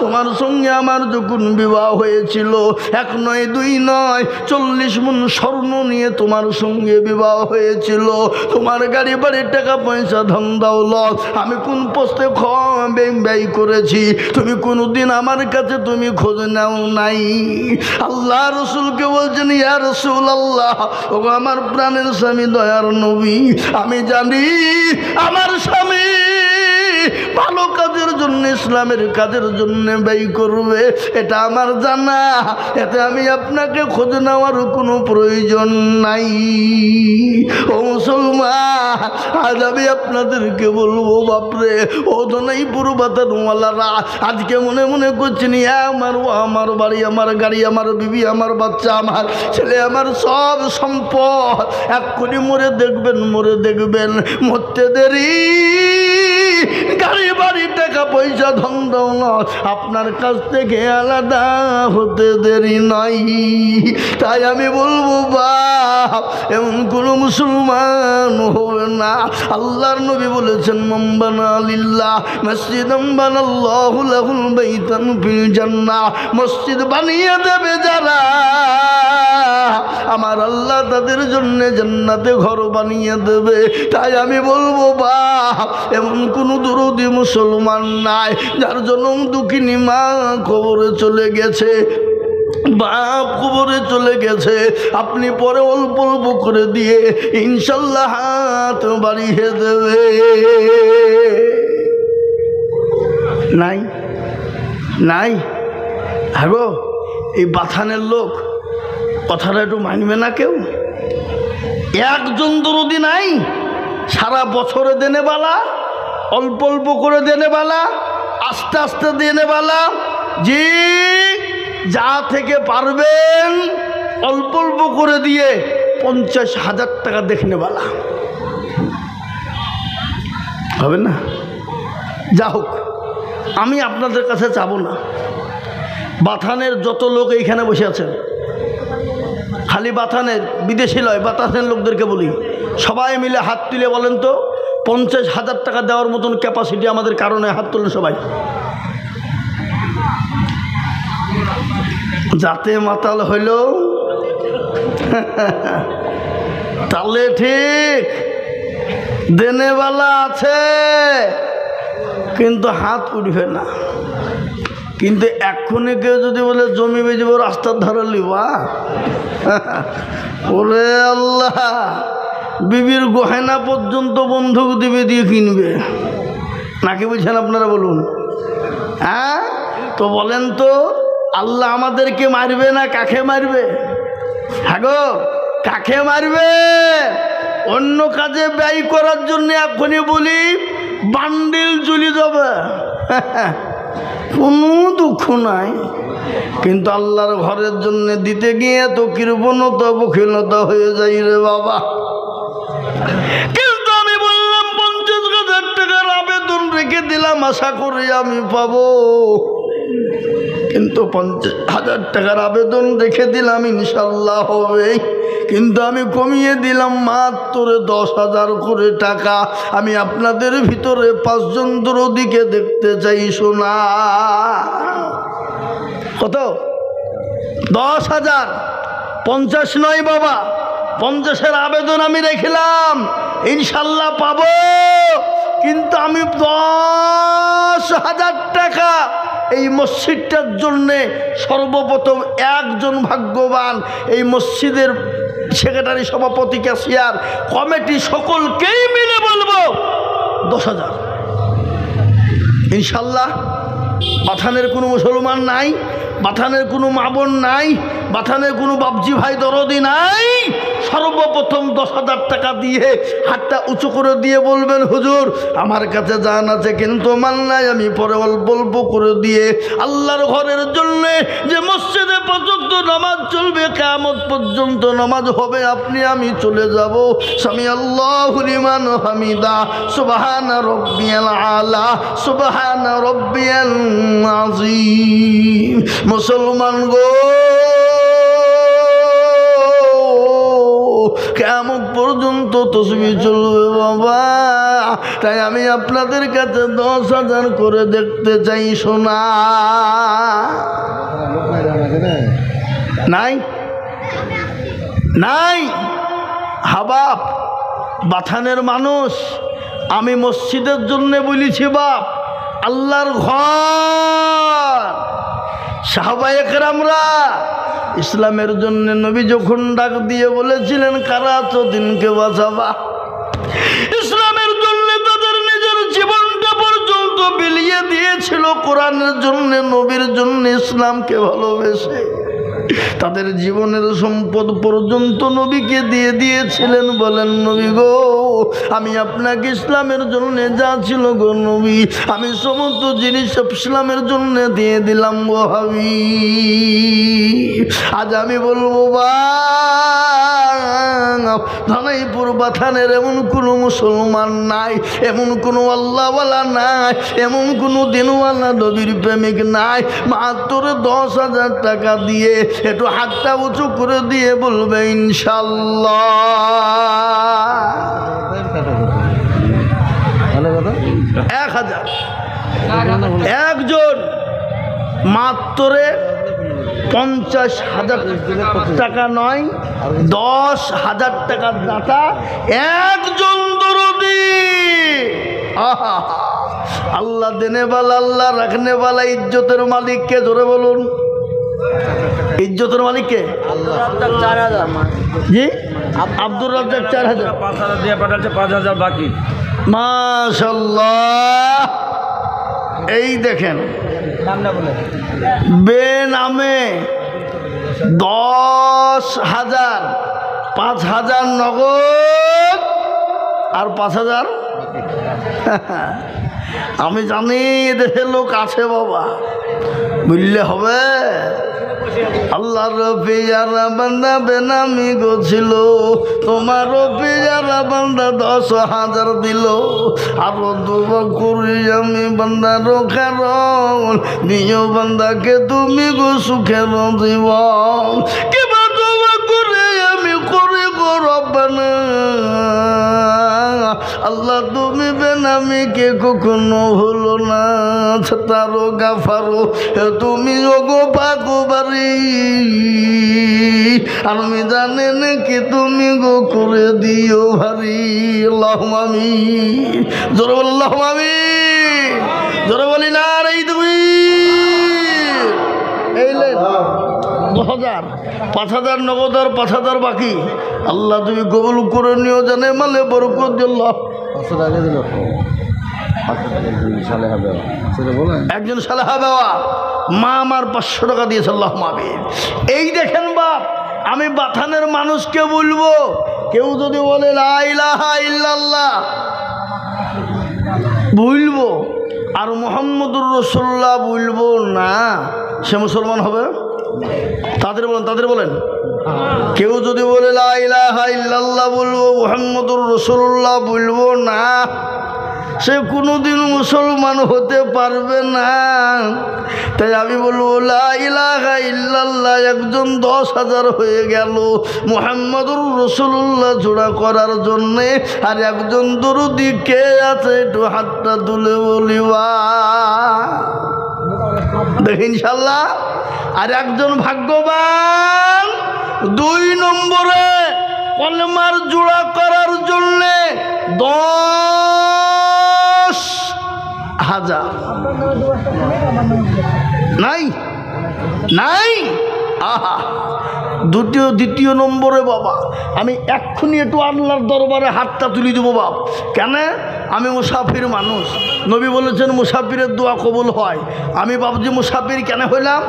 তোমার সঙ্গে আমার যখন বিবাহ হয়েছিল, 1 নয় 2 নয় 40 মণ স্বর্ণ নিয়ে তোমার সঙ্গে বিবাহ হয়েছিল। তোমার গাড়ি বাড়ির টাকা পয়সা ধন দৌলত আমি কোন পোস্তে ব্যয় করেছি, তুমি কোনোদিন আমার কাছে তুমি খোঁজ নাও নাই। আল্লাহ রসুলকে বলছেন, ইয়া রাসূলুল্লাহ, ও আমার প্রাণের স্বামী, দয়ার নবী, আমি জানি আমার স্বামী ভালো কাজের জন্য, ইসলামের কাজের জন্য ব্যয় করবে, এটা আমার জানা, এতে আমি আপনাকে খোঁজ নেওয়ার কোনো প্রয়োজন নাই। ও মুসলমান, আজ আমি আপনাদেরকে বলবো, বাপরে, ও তো নাই পুরো বাতানওয়ালারা আজকে মনে মনে করছেন, আমার ও আমার বাড়ি, আমার গাড়ি, আমার বিবি, আমার বাচ্চা, আমার ছেলে, আমার সব সম্পদ এক্ষুনি মরে দেখবেন, মরতে দেরি গাড়ি বাড়ি টাকা পয়সা ধন দৌলত আপনার কাছ থেকে আলাদা হতে দেরি নাই। তাই আমি বলবো বাপ, এমন কোন মুসলমান হবে না। আল্লাহর নবী বলেছেন, মান বানা লিল্লাহ মসজিদান বানাল্লাহু লাহুল বাইতান ফিল জান্নাহ। মসজিদ বানিয়ে দেবে যারা, আমার আল্লাহ তাদের জন্য জান্নাতে ঘর বানিয়ে দেবে। তাই আমি বলবো বাপ, এমন কোন দরদি মুসলমান নাই যার জনম দুঃখিনী মা কবরে চলে গেছে, বাপ কবরে চলে গেছে, আপনি পরে অল্প অল্প করে দিয়ে ইনশাল্লাহ হাত বাড়িয়ে দেবে। নাই নাই আগো এই বাথানের লোক কথাটা একটু মানবে না কেউ? একজন দরদি নাই, সারা বছরে দেনে বালা, অল্প অল্প করে দেনে বালা, আস্তে আস্তে দেনে বালা, জি যা থেকে পারবেন অল্প অল্প করে দিয়ে 50,000 টাকা দেখনে বালা হবে না? যা হোক, আমি আপনাদের কাছে চাবো না। বাথানের যত লোক এইখানে বসে আছেন, খালি বাথানের, বিদেশি লয়, বাথানের লোকদেরকে বলি, সবাই মিলে হাত তুলে বলেন তো 50,000 টাকা দেওয়ার মতন ক্যাপাসিটি আমাদের কারণে হাত তুলেন সবাই। যাতে মাতাল হইল তাহলে ঠিক দেনেওয়ালা আছে, কিন্তু হাত উঠবে না। কিন্তু এক্ষুনি কেউ যদি বলে জমি বেচব রাস্তার ধারে লিবা, ওরে আল্লাহ, বিবির গহেনা পর্যন্ত বন্ধুক দিবে দিয়ে কিনবে নাকি? বুঝছেন আপনারা বলুন? হ্যাঁ তো বলেন তো, আল্লাহ আমাদেরকে মারবে না কাকে মারবে? হ্যাঁ গো, কাকে মারবে? অন্য কাজে ব্যয় করার জন্য এখনই বলি বান্ডিল চলে যাবে, কোনো দুঃখ নাই। কিন্তু আল্লাহর ঘরের জন্য দিতে গিয়ে তো কৃপণতা বখিলতা হয়ে যাই রে বাবা। কিন্তু আমি বললাম 50,000 টাকার আবেদন রেখে দিলাম, আশা করি আমি পাবো। কিন্তু 50,000 টাকার আবেদন রেখে দিলাম, ইনশাল্লাহ হবে। কিন্তু আমি কমিয়ে দিলাম মাত্র 10,000 করে টাকা। আমি আপনাদের ভিতরে 5 জন দরদিকে দেখতে চাই। শোনা কত? 10,000। 50 নয় বাবা, 50-এর আবেদন আমি রেখেলাম, ইনশাল্লাহ পাবো। কিন্তু আমি 10,000 টাকা এই মসজিদটার জন্যে সর্বপ্রথম একজন ভাগ্যবান, এই মসজিদের সেক্রেটারি, সভাপতি, ক্যাশিয়ার, কমিটি সকলকেই মিলে বলবো 10,000 ইনশাল্লাহ। বাথানের কোনো মুসলমান নাই, বাথানের কোনো মা বোন নাই, বাথানের কোনো বাপজি ভাই দরদি নাই। সর্বপ্রথম 10,000 টাকা দিয়ে হাতটা উঁচু করে দিয়ে বলবেন, হুজুর আমার কাছে জান আছে কিন্তু মান নাই, আমি পরে অল্প অল্প করে দিয়ে আল্লাহর ঘরের জন্য যে মসজিদে পর্যন্ত নামাজ চলবে, কিয়ামত পর্যন্ত নামাজ হবে, আপনি আমি চলে যাব। সামি আল্লাহু লিমান হামিদা, সুবহানা রাব্বিয়াল আলা, সুবহানা রাব্বিয়াল আযীম। মুসলমান গো, কিয়ামত পর্যন্ত তাসবিহ চলবে বাবা। তাই আমি আপনাদের কাছে 10,000 করে দেখতে চাই। শোনা নাই নাই হাবাব, বাথানের মানুষ, আমি মসজিদের জন্য বলেছি বাপ, আল্লাহর ঘর। সাহাবায়ে কেরামরা ইসলামের জন্য নবী যখন ডাক দিয়ে বলেছিলেন কারা তো দিনকে বাঁচাবা, ইসলামের জন্য তাদের নিজের জীবনটা পর্যন্ত বিলিয়ে দিয়েছিল। কোরআনের জন্য, নবীর জন্য, ইসলামকে ভালোবেসে তাদের জীবনের সম্পদ পর্যন্ত নবীকে দিয়ে দিয়েছিলেন। বলেন নবী গো, আমি আপনাকে ইসলামের জন্য যা ছিল গো নবী, আমি সমস্ত জিনিস ইসলামের জন্য দিয়ে দিলাম গো হাবিব। আজ আমি বলবো ধানাইপুর বাথানের এমন কোনো মুসলমান নাই, এমন কোনো আল্লাহওয়ালা নাই, এমন কোনো দিনওয়ালা নবীর প্রেমিক নাই। মাত্র 10,000 টাকা দিয়ে একটু হাতটা উঁচু করে দিয়ে বলবে ইনশাল্লাহ। 1,000 একজন মাত্র 50,000 টাকা নয়, 10,000 টাকার দাতা একজন দরদি। আহা, আল্লাহ দেনে বালা, আল্লাহ রাখনে বালা, ইজ্জতের মালিককে জোরে বলুন। ইজ্জতের মালিককে জি আব্দুর রাজ্জাক 4,000, 5,000 দিয়ে পাঠাচ্ছে, 5,000 বাকি। মাশাআল্লাহ। এই দেখেন বেনামে 10,000, 5,000 নগদ আর 5,000 আমি জানি দেশের লোক আছে বাবা, বুঝলে হবে। আল্লাহর পিয়ারা বান্দা বেনামি গছিল, তোমারও পিয়ারা বান্দা 10,000 দিল। আরো দুবা করি আমি বান্দার কারণ, দিও বান্দাকে তুমি গো সুখের জীবন। কিবা দুবা করে আমি করি গো রব্বানা, আল্লাহ তুমি বেনামিকে কখনো হলো না। তারো গাফারো তুমি ওগো পাগো বাড়ি, আমি জানে নাকি তুমি গো করে দিও ভারি। আল্লাহুম্মা আমিন, জোরে বল আল্লাহুম্মা আমিন, জোরে বলি না রে তুমি। এই লেন 10,000, 5,000 নগদ আর 5,000 বাকি। আল্লাহ তুমি কবুল করে নিও, জানে মালে বরকত দিল্লাহ। একজন সালেহা বাবা মা আমার 500 টাকা দিয়েছে, আল্লাহুম্মা আমিন। এই দেখেন বাপ, আমি বাথানের মানুষকে বলবো, কেউ যদি বলে লা ইলাহা ইল্লাল্লাহ বলবো আর মুহাম্মদুর রাসূলুল্লাহ বলবো না, সে মুসলমান হবে? তাদের বলেন কেউ যদি বলে লা ইলাহা ইল্লাল্লাহ বলবো, মুহাম্মদুর রাসূলুল্লাহ বলবো না, সে কোনোদিন মুসলমান হতে পারবে না। তাই আমি বলবো লা ইলাহা ইল্লাল্লাহ একজন 10,000 হয়ে গেল মুহাম্মদুর রাসূলুল্লাহ জোড়া করার জন্যে। আর একজন দরুদি কে আছে একটু হাতটা তুলে বলিবা দেখি ইনশাল্লাহ। আর একজন ভাগ্যবান 2 নম্বরে কলমার জোড়া করার জন্যে 10,000 নাই নাই। আহা, দ্বিতীয় নম্বরে বাবা আমি এক্ষুনি একটু আল্লাহর দরবারে হাতটা তুলে দেবো বাপ। কেন? আমি মুসাফির মানুষ, নবী বলেছেন মুসাফিরের দোয়া কবুল হয়। আমি বাবজি মুসাফির কেন হইলাম?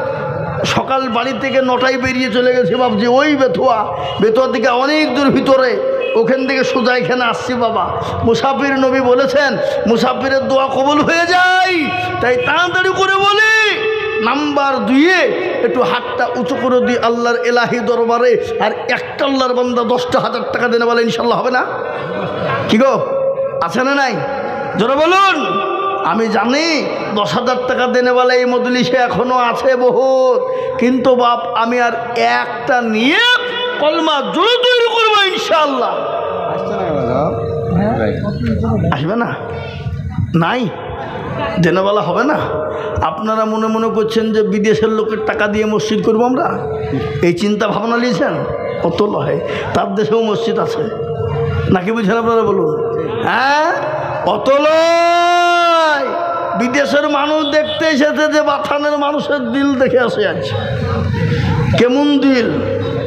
সকাল বাড়ি থেকে 9টায় বেরিয়ে চলে গেছি বাবজি, ওই বেথুয়া থেকে অনেক দূর ভিতরে, ওখান থেকে সোজা এখানে আসছি বাবা। মুসাফির নবী বলেছেন মুসাফিরের দোয়া কবুল হয়ে যায়, তাই তাড়াতাড়ি করে বলি নাম্বার 2 একটু হাতটা উঁচু করে দিই আল্লাহর এলাহি দরবারে। আর একটা আল্লাহর বান্দা 10,000 টাকা দেনে বলে ইনশাল্লাহ হবে না? কি গো, আছে না নাই? জোরে বলুন। আমি জানি 10,000 টাকা দেনে বলে এই মজলিসে এখনো আছে বহুত, কিন্তু বাপ আমি আর একটা নিয়ে কলমা জোরে তৈরি করবো ইনশাল্লাহ। আসবে না? নাই দেনেওয়ালা হবে না? আপনারা মনে মনে করছেন যে বিদেশের লোকের টাকা দিয়ে মসজিদ করবো আমরা, এই চিন্তা ভাবনা নিয়েছেন? কত লয়, তার দেশেও মসজিদ আছে নাকি, বুঝছেন আপনারা বলুন? হ্যাঁ, অত লয়। বিদেশের মানুষ দেখতে এসেছে যে বাথানের মানুষের দিল দেখে আসে আছে কেমন দিল,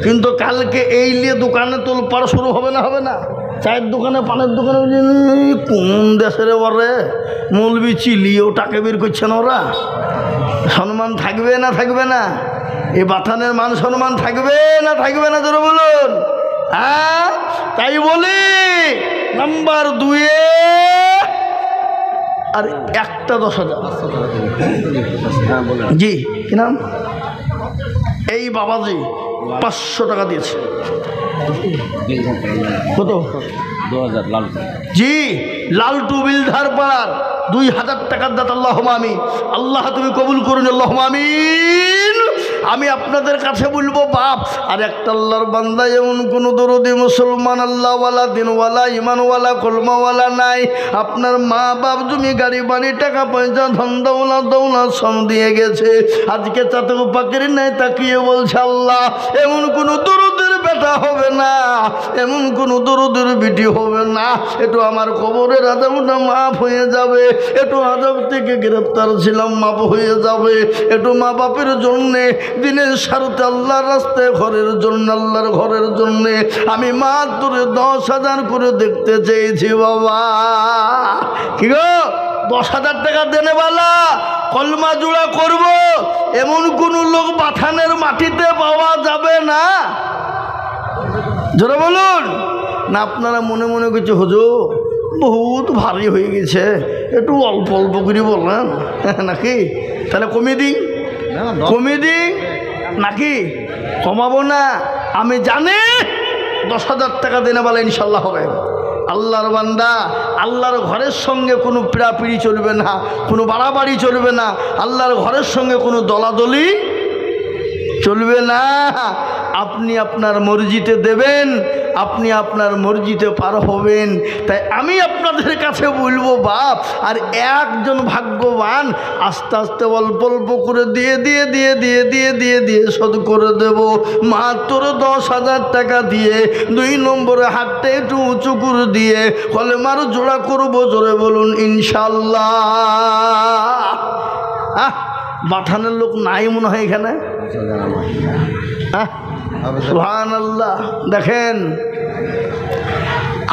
কিন্তু কালকে এই নিয়ে দোকানে তোলপাড় শুরু হবে না? হবে না? চায়ের দোকানে, পানের দোকানে, কোন দেশের ওরে মৌলবি চিলিয়েও টাকা বের করছেন ওরা। সম্মান থাকবে না থাকবে না? এই বাথানের মান সম্মান থাকবে না থাকবে না? জোরে বলুন। হ্যাঁ, তাই বলি নাম্বার 2 আর একটা 10,000। জি, কি নাম? এই বাবাজি 500 টাকা দিয়েছে। কত? 2000 লাল। জি, লালটু বিলধার পাড়ার 2000 টাকার দাতা। আল্লাহুম্মা আমিন। আল্লাহ তুমি কবুল করুন, আল্লাহুম্মা আমিন। আমি আপনাদের কাছে বলবো বাপ, আর একটা আল্লাহর বান্দা এমন কোনো দরদি মুসলমান আল্লাহওয়ালা দিনওয়ালা ইমানওয়ালা কলমাওয়ালা নাই। আপনার মা বাপ জমি গাড়ি বাড়ি টাকা পয়সা ধন দৌলত সম দিয়ে গেছে, আজকে চাতক পাখির নাই তাকিয়ে বলছে আল্লাহ এমন কোনো দরদের বেটা হবে না, এমন কোনো দরদের বিটি হবে না, একটু আমার কবরের আজাবটা মাফ হয়ে যাবে, একটু আজাব থেকে গ্রেপ্তার ছিলাম মাফ হয়ে যাবে, একটু মা বাপের জন্যে দিনের স্বার্থে আল্লাহর রাস্তায় ঘরের জন্য আল্লাহর ঘরের জন্যে আমি মাত্র 10,000 করে দেখতে চেয়েছি বাবা। কি গো 10,000 টাকা দেনে বালা কলমা জোড়া করব, এমন কোন লোক বাথানের মাটিতে পাওয়া যাবে না। জোরে বলুন না। আপনারা মনে মনে কিছু হুজুর বহুত ভারী হয়ে গেছে, একটু অল্প অল্প করে বললেন নাকি? তাহলে কমিয়ে দিই, কমিয়ে দিই নাকি? কমাবো না। আমি জানি 10,000 টাকা দেনে বলে ইনশাল্লাহ হবে। আল্লাহর বান্দা, আল্লাহর ঘরের সঙ্গে কোনো পিড়াপিড়ি চলবে না, কোনো বাড়াবাড়ি চলবে না, আল্লাহর ঘরের সঙ্গে কোনো দলাদলি চলবে না। আপনি আপনার মর্জিতে দেবেন, আপনি আপনার মর্জিতে পার হবেন। তাই আমি আপনাদের কাছে বলবো বাপ, আর একজন ভাগ্যবান আস্তে আস্তে অল্প অল্প করে দিয়ে দিয়ে দিয়ে দিয়ে দিয়ে দিয়ে দিয়ে শোধ করে দেব। মাত্র 10,000 টাকা দিয়ে 2 নম্বরে হাতটা একটু উঁচু করে দিয়ে কলেমার জোড়া করবো। জোরে বলুন ইনশাল্লাহ। বাথানের লোক নাই মনে হয় এখানে। সুবহানাল্লাহ। দেখেন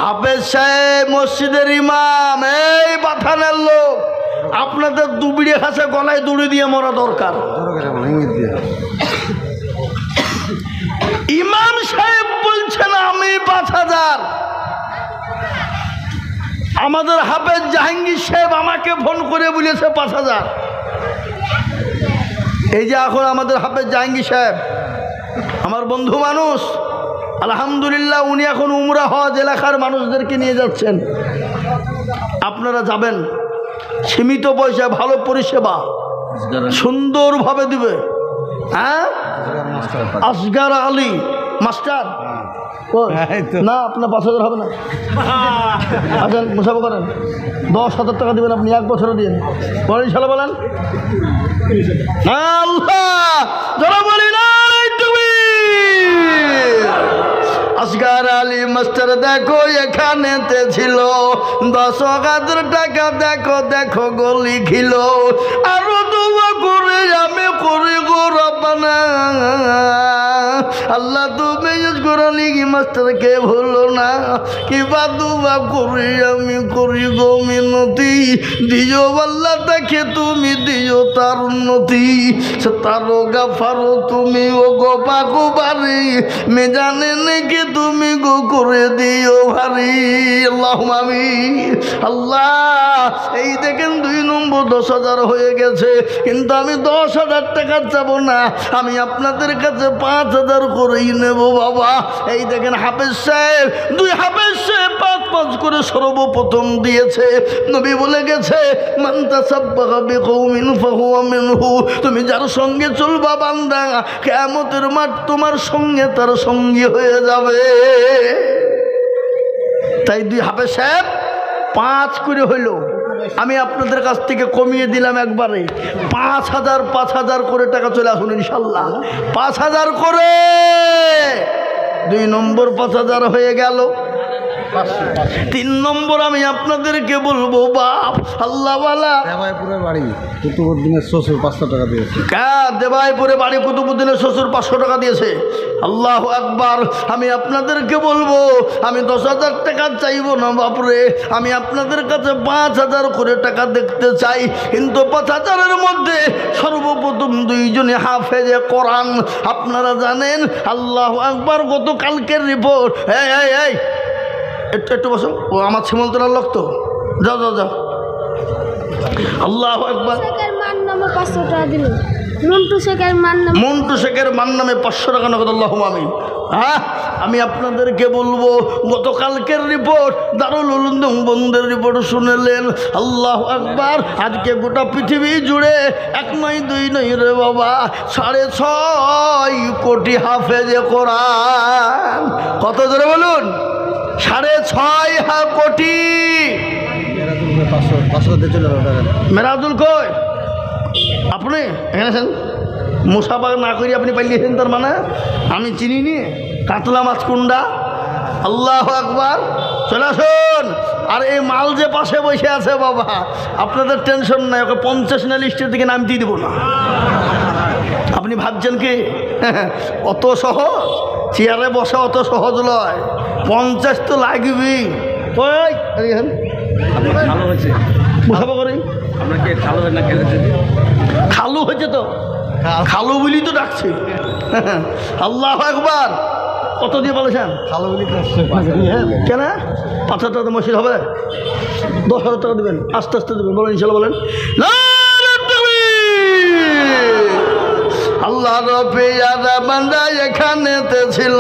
হাফেজ সাহেব মসজিদের ইমাম, এই বাথানের লোক, আপনাদের দুবিড়ে খাসে গলায় দড়ি দিয়ে মরা দরকার। ইমাম সাহেব বলছেন আমি 5,000। আমাদের হাফেজ জাহাঙ্গীর সাহেব আমাকে ফোন করে বলেছে 5,000। এই যে এখন আমাদের হাফেজ জাহাঙ্গীর সাহেব আমার বন্ধু মানুষ, আলহামদুলিল্লাহ উনি এখন উমরা হজ এলাকার মানুষদেরকে নিয়ে যাচ্ছেন। আপনারা যাবেন, সীমিত পয়সা ভালো পরিষেবা সুন্দরভাবে দিবে। হ্যাঁ, আসগার আলী মাস্টার না, আপনার 5,000 হবে না। আসেন মুসাফা করেন, 10,000 টাকা দেবেন আপনি, 1 বছরে দিন। বলেন ইনশাল্লাহ, বলেন আল্লাহ। যারা বলি না তুমি আসগার আলী মাস্টার দেখো এখানেতে ছিল, 10,000 টাকা দেখো দেখো গলি খিল, আরো দোয়া করে আমি করি গো রব্বানা। আল্লাহ তুমি ইসগরালি মাস্টারকে ভুলো না, কিবা দুবা করি আমি করি গো মিনতি, দিও আল্লাহ তাকে তুমি দিও তার উন্নতি, সে তারও গাফারো তুমি ও গো পাকো বাড়ি, মে জানে নাকি তুমি গো করে দিও ভারী। আল্লাহুম্মা আমিন। আল্লাহ এই দেখেন 2 নম্বর 10,000 হয়ে গেছে, কিন্তু আমি 10,000 টাকা চাবো না, আমি আপনাদের কাছে 5,000 করেই নেব বাবা। এই দেখেন হাফেজ সাহেব, 2 হাফেজ সাহেব 5 করে সর্বপ্রথম দিয়েছে। নবী বলে গেছে মান তাসাব্বাহা বিকওমিন ফাহুয়া মিনহু, তুমি যার সঙ্গে চলবা বান্দা কিয়ামতের মাঠ তোমার সঙ্গে তার সঙ্গী হয়ে যাবে। তাই 2 হাফেজ সাহেব 5 করে হইল, আমি আপনাদের কাছ থেকে কমিয়ে দিলাম একবারে 5,000 করে টাকা চলে আসুন ইনশাল্লাহ। 5,000 করে 2 নম্বর 5,000 হয়ে গেল। 3 নম্বর আমি আপনাদেরকে বলবো বাপ, আল্লাহওয়ালা দেবাইপুরের বাড়ি কুতুবুদ্দিনের শ্বশুর 500 টাকা দিয়েছে। দেবাইপুরে বাড়ি কুতুবুদ্দিনের শ্বশুর 500 টাকা দিয়েছে। আল্লাহু আকবার। আমি আপনাদেরকে বলবো, আমি 10,000 টাকা চাইবো না বাপরে, আমি আপনাদের কাছে 5,000 করে টাকা দেখতে চাই, কিন্তু 5,000-এর মধ্যে সর্বপ্রথম 2 জনে হাফেজে কোরআন। আপনারা জানেন আল্লাহু আকবার, গতকালকের রিপোর্ট। এই একটু বসো, ও আমার সীমন্তনার লোক তো, যাও যাও যাও। আল্লাহু আকবার। মন্টু শেখের মন্টু শেখের মান নামে 500 টাকা নগদ। আল্লাহুম্মা আমিন। হ্যাঁ, আমি আপনাদেরকে বলবো, গতকালকের রিপোর্ট দারুল উলুম বন্ধের রিপোর্ট শুনেলেন। আল্লাহু আকবার। আজকে গোটা পৃথিবী জুড়ে 1 নয় 2 নয় রে বাবা, 6.5 কোটি হাফেজে কোরআন। কত জোরে বলুন? 6.5 কোটি। পাঁচশো দিয়ে চলে যাবে টাকা। মেরাজুল কই? আপনি এখানে আছেন? মুসাফা না করি আপনি পালিয়েছেন, তার মানে আমি চিনি নি কাতলা মাছ কুন্ডা। আল্লাহু আকবার। চলে আসুন। আর এই মাল যে পাশে বসে আছে বাবা, আপনাদের টেনশন নাই, ওকে 50 না লিস্টের দিকে নাম দিয়ে দেবো না। আপনি ভাবছেন কি অত সহজ? চেয়ারে বসা অত সহজ নয়, 50 তো লাগবেই। ওই এদিকে ভালো হয়েছে। মুসাফা করি। আপনার কি খালো হয় না খেলেছে? খালু হয়েছে তো, খালু বলি তো ডাকছি। আল্লাহু আকবার। কত দিয়ে বলেছেন? ভালো বলি কেন 5,000 টাকা মসজিদ হবে? 10,000 টাকা দেবেন, আস্তে আস্তে দেবেন। বলেন ইনশাল্লাহ, বলেন নারে তাকবীর। আল্লাহ রবিয়ারা বান্দা এখানেতে ছিল,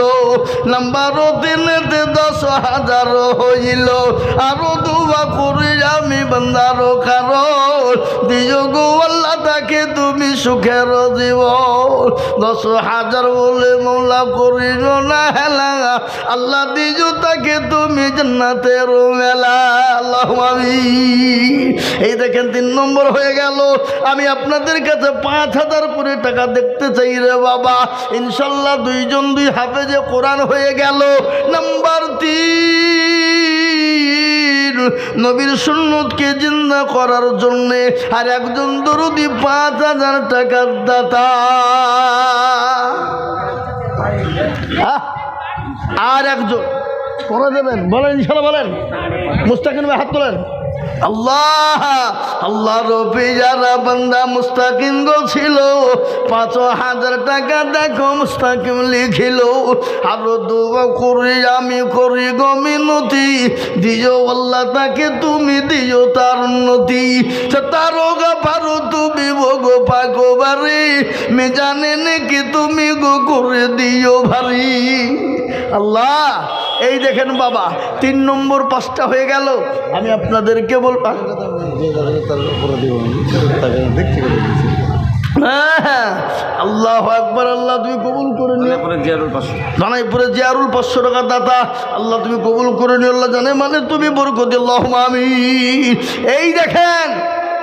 নাম্বার 3-তে 10,000 হইল। আরো দুয়া করি আমি বান্দার কারণ, দিও গো আল্লাহ তাকে তুমি সুখের জীবন। 10,000 বলে মৌলা করিল না হেলা, আল্লাহ দিও তাকে তুমি জান্নাতের মেলা। আল্লাহুম্মা আমিন। এই দেখেন 3 নম্বর হয়ে গেল। আমি আপনাদের কাছে 5,000 করে টাকা দেখতে চাই রে বাবা। ইনশাল্লাহ 2 জন 2 হাফেজে কোরআন হয়ে গেল। নাম্বার 3, নবীর সুন্নতকে জিন্দা করার জন্যে আর একজন দরুদি 5,000 টাকার দাতা। আর একজন করে দেবেন। বলেন ইনশাল্লাহ, বলেন। মুস্তাকিম ভাই হাত তোলেন। আল্লাহ আল্লাহ রবি যারা বান্দা মুস্তাকিম গো ছিল, 5,000 টাকা দেখো মুস্তাকিম লিখিল। আরো দোয়া করি আমি করি গো মিনতি, দিও আল্লাহ তাকে তুমি দিও তার উন্নতি। তারও গাফারো তুমি গো পাগো বাড়ি, মে জানে নাকি তুমি গো করে দিও ভারী। আল্লাহ এই দেখেন বাবা, 3 নম্বর 5টা হয়ে গেল। আমি আপনাদেরকে বলবো, হ্যাঁ আল্লাহু আকবার। আল্লাহ তুমি কবুল করে নিও। জানাইপুরে জিয়ারুল 500 টাকা দাতা, আল্লাহ তুমি কবুল করে নিও। আল্লাহ জানে মানে তুমি বরকত দিও। আল্লাহুম্মা আমিন। এই দেখেন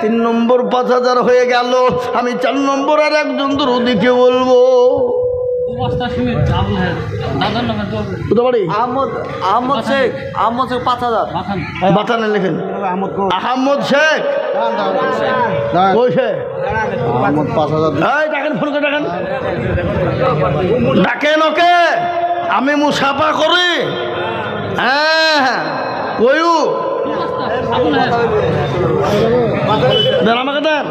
3 নম্বর 5,000 হয়ে গেল। আমি 4 নম্বর আর একজন দরুদিকে বলবো। আহমদ শেখ 5,000। বাতানে লেখেন আহমদ শেখ। ওই শেখ আহমদ 5,000। এই ডাকেন, ফোন করে ডাকেন, ডাকেন ওকে। আমি মুসাফা করি। হ্যাঁ কয়ু দেন আমাকে দেন।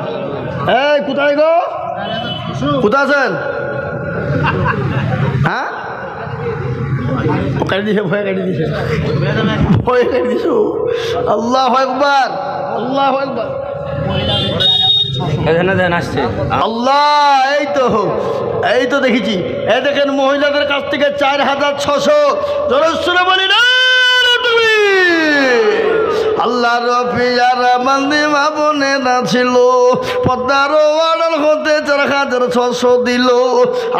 এই কোথায় গো, কোথায় আছেন? হ্যাঁ কেটে দিছে, ভয়ে কেটে দিছে, ভয়ে কেটে দিছো। আল্লাহু আকবার, আল্লাহু আকবার। আসছে আল্লাহ এই তো দেখেছি। এই দেখেন মহিলাদের কাছ থেকে 4,600 জোরে বলি না তুমি। আল্লাহ রফিয়ারা বান্দি মা বোনেরা ছিল, পদ্মার ওয়ার্ডার হতে 4,600 দিল।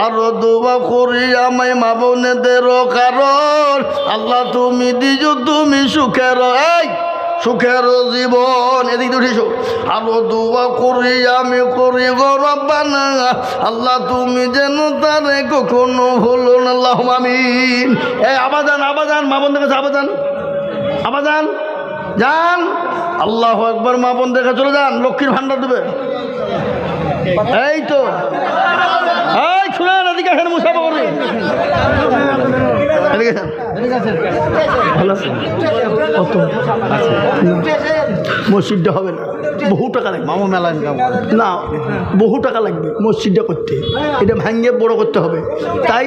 আরো দোয়া করি আমায় মা বোনেদের কারণ, আল্লাহ তুমি দিছো তুমি সুখের সুখের জীবন। এদিকে উঠেছো। আরো দোয়া করি আমি করি গো রব্বানা, আল্লাহ তুমি যেন তারে কখনো ভুলো না। আল্লাহুম্মা আমিন। এই আবাজান মা বোনদের কাছে আবাজান যান। আল্লাহু আকবার। মা বোনদের কাছে চলে যান, লক্ষ্মীর ভান্ডার দেবে। এই তো এই শুনেন, এদিকে আসেন, মুসাফা করি। মসজিদটা হবে না, বহু টাকা লাগবে। মামু মেলায় না, বহু টাকা লাগবে মসজিদটা করতে। এটা ভাঙিয়ে বড় করতে হবে, তাই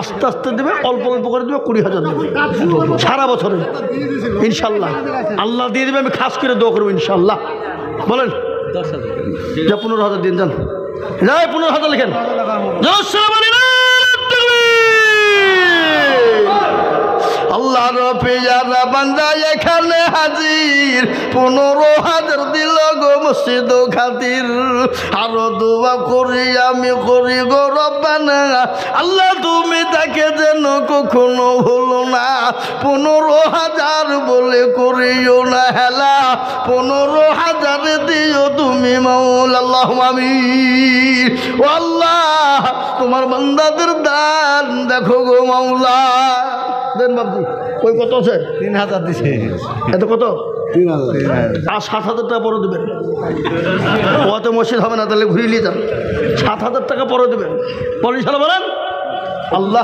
আস্তে আস্তে দেবে, অল্প অল্প করে দেবে। 20,000 দেবে সারা বছরে ইনশাল্লাহ। আল্লাহ দিয়ে দেবে। আমি খাস করে দোয়া করবো ইনশাল্লাহ। বলেন 15,000 দিন যান। যাই 15,000 লিখেন। আল্লাহর পেয়ারা বান্দা এখানে হাজির, 15,000 দিল গো মসজিদ খাতির। আরো দোয়া করি আমি করি গো রব্বানা, আল্লাহ তুমি তাকে যেন কখনো ভুলো না। 15,000 বলে করিও না হেলা, 15,000 দিও তুমি মাওলা। আল্লাহুম্মা আমিন। ও আল্লাহ, তোমার বান্দাদের দান দেখো গো মাওলা। দেন বাবজি, ওই কত আছে? 3,000 দিছে। এত কত? 3,000। আর 7,000 টাকা পরে দেবেন। ওতে মসজিদ হবে না, তাহলে ঘুরিয়ে নিয়ে যান। 7,000 টাকা পরে দেবেন। পরে ইনশাআল্লাহ বলেন আল্লাহ।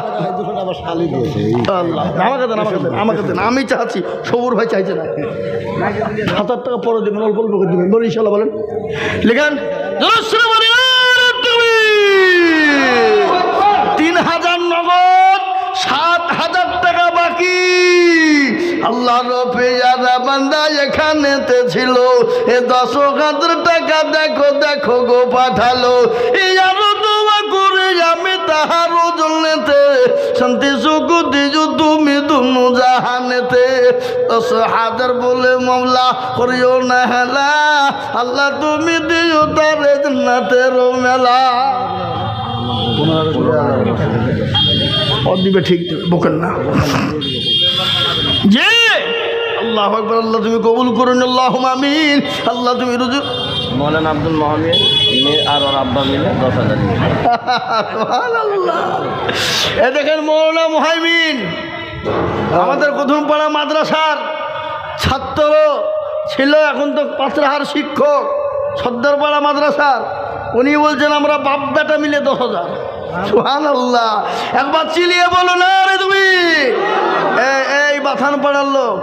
আবার শালি দিয়েছে। আল্লাহ আমাকে দেন, আমাকে দেন, আমাকে দেন। আমি চাচ্ছি, সবুর ভাই চাইছে না। 7,000 টাকা পরে দেবেন, অল্প অল্প করে দেবেন। বলি ইনশাআল্লাহ বলেন। লিখেন 3,000 নগদ, 7,000 টাকা বাকি। আল্লাহর পেয়ারা বান্দা এখানেতে ছিল, এ 10,000 টাকা দেখো দেখো গো পাঠালো। এই আরো দোয়া করে আমি তাহারও জন্যতে শান্তি সুখ দিজু তুমি দুনু জাহানেতে। 10,000 বলে মাওলা করিও না হেলা, আল্লাহ তুমি দিও তারে জান্নাতের মেলা। দিবে ঠিক দেবে, বকেন না যে। আল্লাহু আকবার। আল্লাহ তুমি কবুল করুন, আল্লাহুম্মা আমিন। আল্লাহ তুমি রুজু। মৌলানা আব্দুল মোহাম্মদ আর ওর আব্বা মিলে 10,000 সুবহানাল্লাহ। এ দেখেন মৌলানা মুহাইমিন আমাদের প্রথমপাড়া মাদ্রাসার ছাত্র ছিল, এখন তো পাঁচরাহার শিক্ষক সর্দারপাড়া মাদ্রাসার। উনি বলছেন আমরা বাপ বেটা মিলে 10,000। সুবহানাল্লাহ। একবার চিলিয়ে বলো না রে তুমি। এই বাথান পাড়ার লোক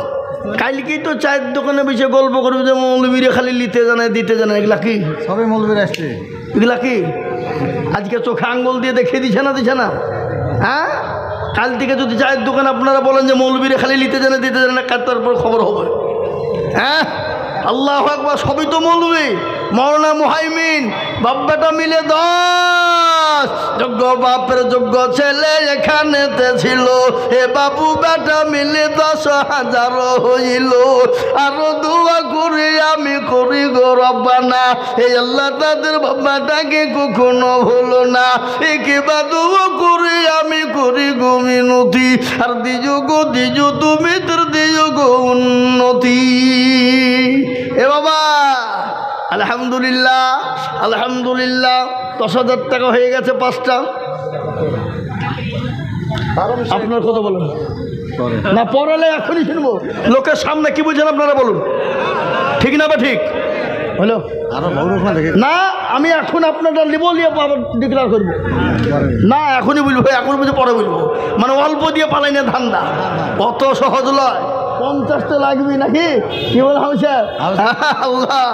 কালকেই তো চায়ের দোকানে বসে গল্প করবে যে মৌলবীরে খালি নিতে জানে দিতে জানে। এগুলা কি? সবাই মৌলবীর আসছে। এগুলা কি? আজকে চোখে আঙ্গুল দিয়ে দেখিয়ে দিছে না? হ্যাঁ, কাল থেকে যদি চায়ের দোকান আপনারা বলেন যে মৌলবীরে খালি নিতে জানে দিতে জানে না, কার তারপর খবর হবে। হ্যাঁ, আল্লাহু আকবার। সবই তো মৌলবী। মৌলানা মুহাইমিন বাপ বেটা মিলে 10, যোগ্য বাপের যোগ্য ছেলে এখানেতে ছিল, এ বাবু বেটা মিলে 10,000 হইল। আরো দোয়া করি আমি করি গো রব্বানা, এই আল্লাহ তাদের বাবাটাকে কখনো ভুলো না। একেবা দোয়া করি আমি করি গো মিনতি, আর দিজো গো দিজো তুমি তোর দিজো গো উন্নতি। এ বাবা আলহামদুলিল্লাহ, আলহামদুলিল্লাহ। 10,000 টাকা হয়ে গেছে 5টা। আপনার কথা বলুন না, পড়ালে এখনই শুনবো। লোকের সামনে কি বুঝছেন আপনারা বলুন, ঠিক না বা ঠিক হলো? আরো বড় দেখে না, আমি এখন আপনারটা নিব, নিয়ে আবার ডিক্লার করবো না। এখনই বলবো, এখন বুঝে পরে বলবো। মানে অল্প দিয়ে পালাই না ধান্দা, অত সহজ নয়। 50টা লাগবে নাকি? কি বলা হয়েছে? আল্লাহ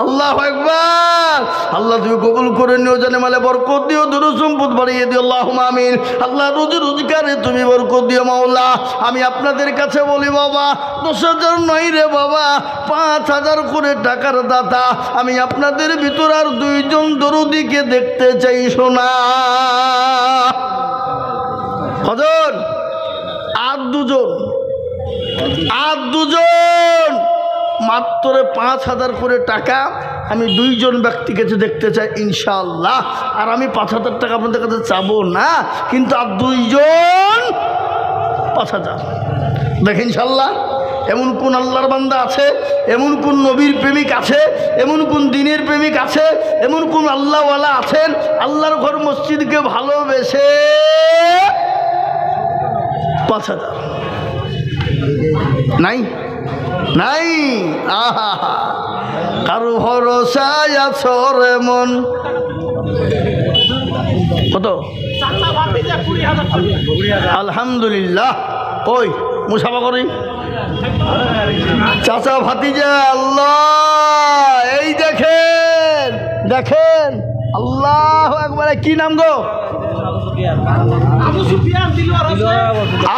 আল্লাহু আকবার। আল্লাহ তুমি কবুল করে নিও, জানে মালে বরকত দিও, দুরূহ সম্পদ বাড়িয়ে দিও। আল্লাহুম্মা আমিন। আল্লাহ রুজি রোজগারে তুমি বরকত দিও মাওলা। আমি আপনাদের কাছে বলি বাবা, 10,000 নয় রে বাবা, 5,000 করে টাকার দাতা। আমি আপনাদের ভিতর আর 2জন দরুদিকে দেখতে চাই শোনা। কজন? আর 2জন, আর 2জন। মাত্র 5,000 করে টাকা আমি 2জন ব্যক্তিকে দেখতে চাই ইনশাআল্লাহ। আর আমি 5,000 টাকা আপনাদের কাছে চাবো না, কিন্তু আর 2জন 5,000 দেখেন ইনশাআল্লাহ। এমন কোন আল্লাহর বান্দা আছে, এমন কোন নবীর প্রেমিক আছে, এমন কোন দিনের প্রেমিক আছে, এমন কোন আল্লাহওয়ালা আছেন আল্লাহর ঘর মসজিদকে ভালোবেসে 5,000 নাই? নাই। আহা, কারো ভরসায় আছো রে মন। কত? আলহামদুলিল্লাহ। ওই মুসাফা করি চাচা ভাতিজা। আল্লাহ, এই দেখেন দেখেন, আল্লাহু আকবার। কি নাম গো?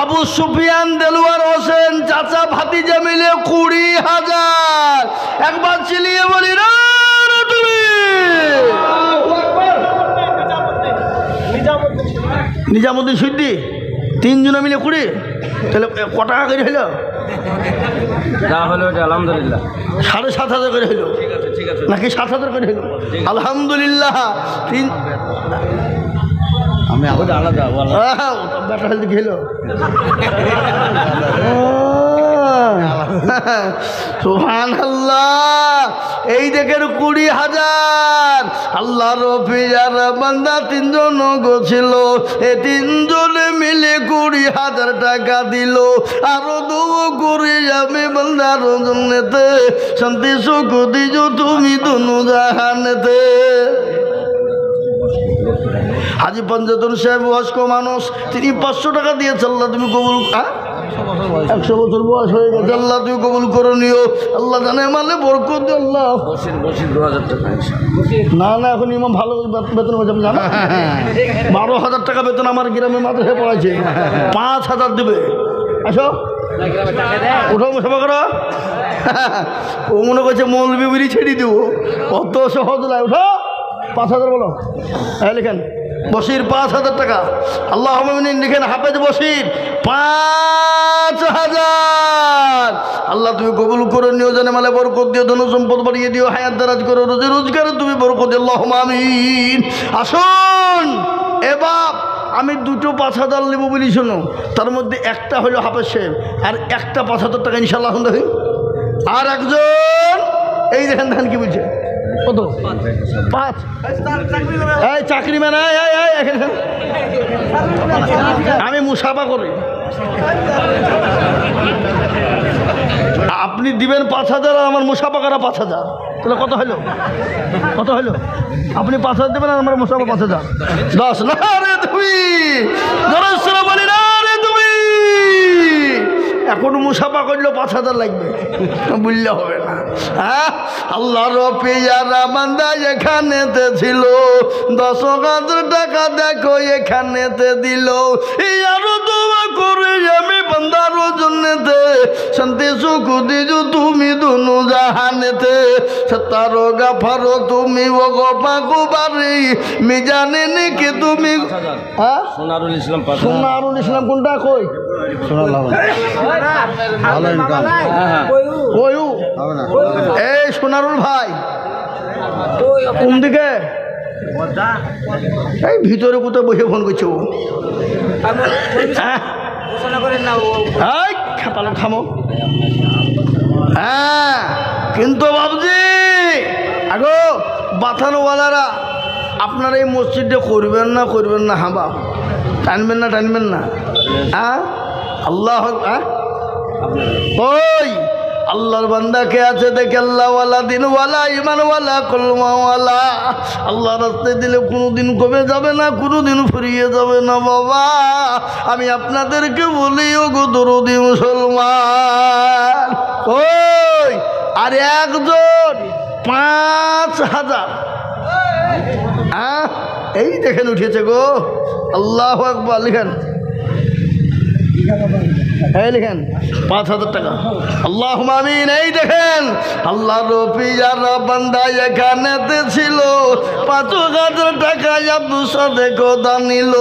আবু সুফিয়ান দেলোয়ার হোসেন। চাচা ভাতিজা মিলে 20,000। একবার চিলিয়ে বলি রে তুমি। নিজামুদ্দিন সিদ্দি 3 জনে মিলে 20, তাহলে ক টাকা করে হইল? যা হলো ওটা আলহামদুলিল্লাহ 7,500 করে হইল ঠিক আছে নাকি 7,000 করে হইল? আলহামদুলিল্লাহ। আমি ওটা আলাদা বেটা হেলদি খেল সুবহানাল্লাহ। এই দেখেন 20,000 আল্লাহর রফিজার বান্দা 3 জন গছিল, এই 3 জনে মিলে 20,000 টাকা দিল। আরো দোয়া করি আমি বান্দার জন্যতে শান্তি সুখ দিছো তুমি দুনো জাহানেতে। হাজি পঞ্চায়েত সাহেব বয়স্ক মানুষ, তিনি 500 টাকা দিয়েছে। আল্লাহ তুমি কবুল, 100 বছর বয়স হয়ে গেছে, আল্লাহ তুমি কবুল করে নিও। আল্লাহ জানে মালে বরকত দিও আল্লাহ। বসির 2,000 টাকা না না, এখন ইমাম ভালো বেতন হয়েছে জানো, 12,000 টাকা বেতন আমার গ্রামের মাদ্রাসায় পড়াইছে, 5,000 দেবে। আসো ওঠো সভা করো। ও মনে করছে মৌলবি বুড়ি ছেড়ে দেবো, অত সহজ নয়। ওঠো 5,000 বলো। হ্যাঁ লিখেন বসির 5,000 টাকা। আল্লাহ লিখেন হাফেজ বসির 5,000। আল্লাহ তুমি কবুল করে নিও, জানে মালে বরকত দিও, ধন সম্পদ বাড়িয়ে দিও, হায়াত দারাজ করো, রোজে রোজগারে তুমি বরকত দিও, আল্লাহুম্মা আমিন। আসুন এ বাপ, আমি 2টো 5,000 নেবো বলি, শোনো, তার মধ্যে একটা হলো হাফেজ সাহেব, আর একটা 5,000 টাকা ইনশাল্লাহ দেখি। আর একজন এই দেখেন দেখেন কি বলছে, কত? 5। এই চাকরি মানে আমি মুসাফা করি, আপনি দিবেন 5,000 আর আমার মুসাফা করা 5,000, তাহলে কত হলো? কত হলো? আপনি 5,000 দেবেন আর আমার মুসাফা 5,000, 10। না রে তুমি বলি না রে তুমি, এখন মুসাফা করলেও 5,000 লাগবে, বললে হবে না। হ্যাঁ, আল্লাহর পিয়ারা বান্দা এখানেতে ছিল, 10,000 টাকা দেখো এখানেতে দিল। আরো দোয়া করে আমি বান্দার জন্যতে শান্তি সুখ দিজু তুমি দুনু জাহানেতে। সত্তারো গাফারো তুমি ও গোপাকু বাড়ি মিজানে নাকি তুমি। হ্যাঁ, সোনারুল ইসলাম সোনারুল ইসলাম কোনটা কই? ভালো ইনকাম ওয়ু হবে না। এই সোনারুল ভাই কোন দিকে? এই ভিতরে কোথাও বসে ফোন করছো? খাপালো খামো। হ্যাঁ, কিন্তু বাবুজি আগো বাথানোওয়ালারা আপনারা এই মসজিদে করবেন না হ্যাঁ বাপ, টানবেন না হ্যাঁ। আল্লাহ ওই আল্লাহর বান্দা কে আছে দেখে, আল্লাহওয়ালা দিনওয়ালা ইমানওয়ালা কলমাওয়ালা। আল্লাহ রাস্তায় দিলে কোনোদিন কমে যাবে না, কোনোদিন ফুরিয়ে যাবে না বাবা। আমি আপনাদেরকে বলি ও গো দরদি মুসলমান, ওই আর একজন 5,000। হ্যাঁ, এই দেখেন উঠেছে গো, আল্লাহু আকবার। লিখেন, এই লিখেন 5,000 টাকা, আল্লাহুম্মা আমিন। এই দেখেন আল্লাহর রফিজার বান্দা এখানেতে ছিল, 5,000 টাকা আব্দুল সাদেক দানিল।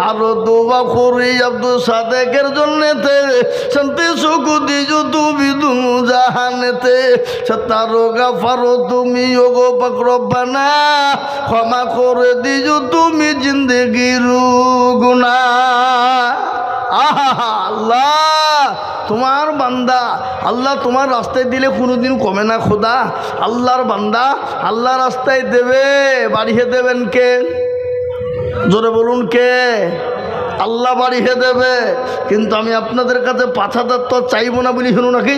আরো দোয়া করি আব্দুল সাদেকের জন্যতে শান্তি সুখ দিজু তুমি দুনু জাহানেতে। সত্তারো গাফারো তুমি ও গো পাক রব্বানা, ক্ষমা করে দিজু তুমি জিন্দেগির গুনাহ। আল্লাহ তোমার বান্দা, আল্লাহ তোমার রাস্তায় দিলে কোনোদিন কমে না খোদা। আল্লাহর বান্দা আল্লাহ রাস্তায় দেবে, বাড়িয়ে দেবেন কে? জোরে বলুন কে? আল্লাহ বাড়িয়ে দেবে। কিন্তু আমি আপনাদের কাছে 5,000 তো চাইবো না বলি শুনুন নাকি,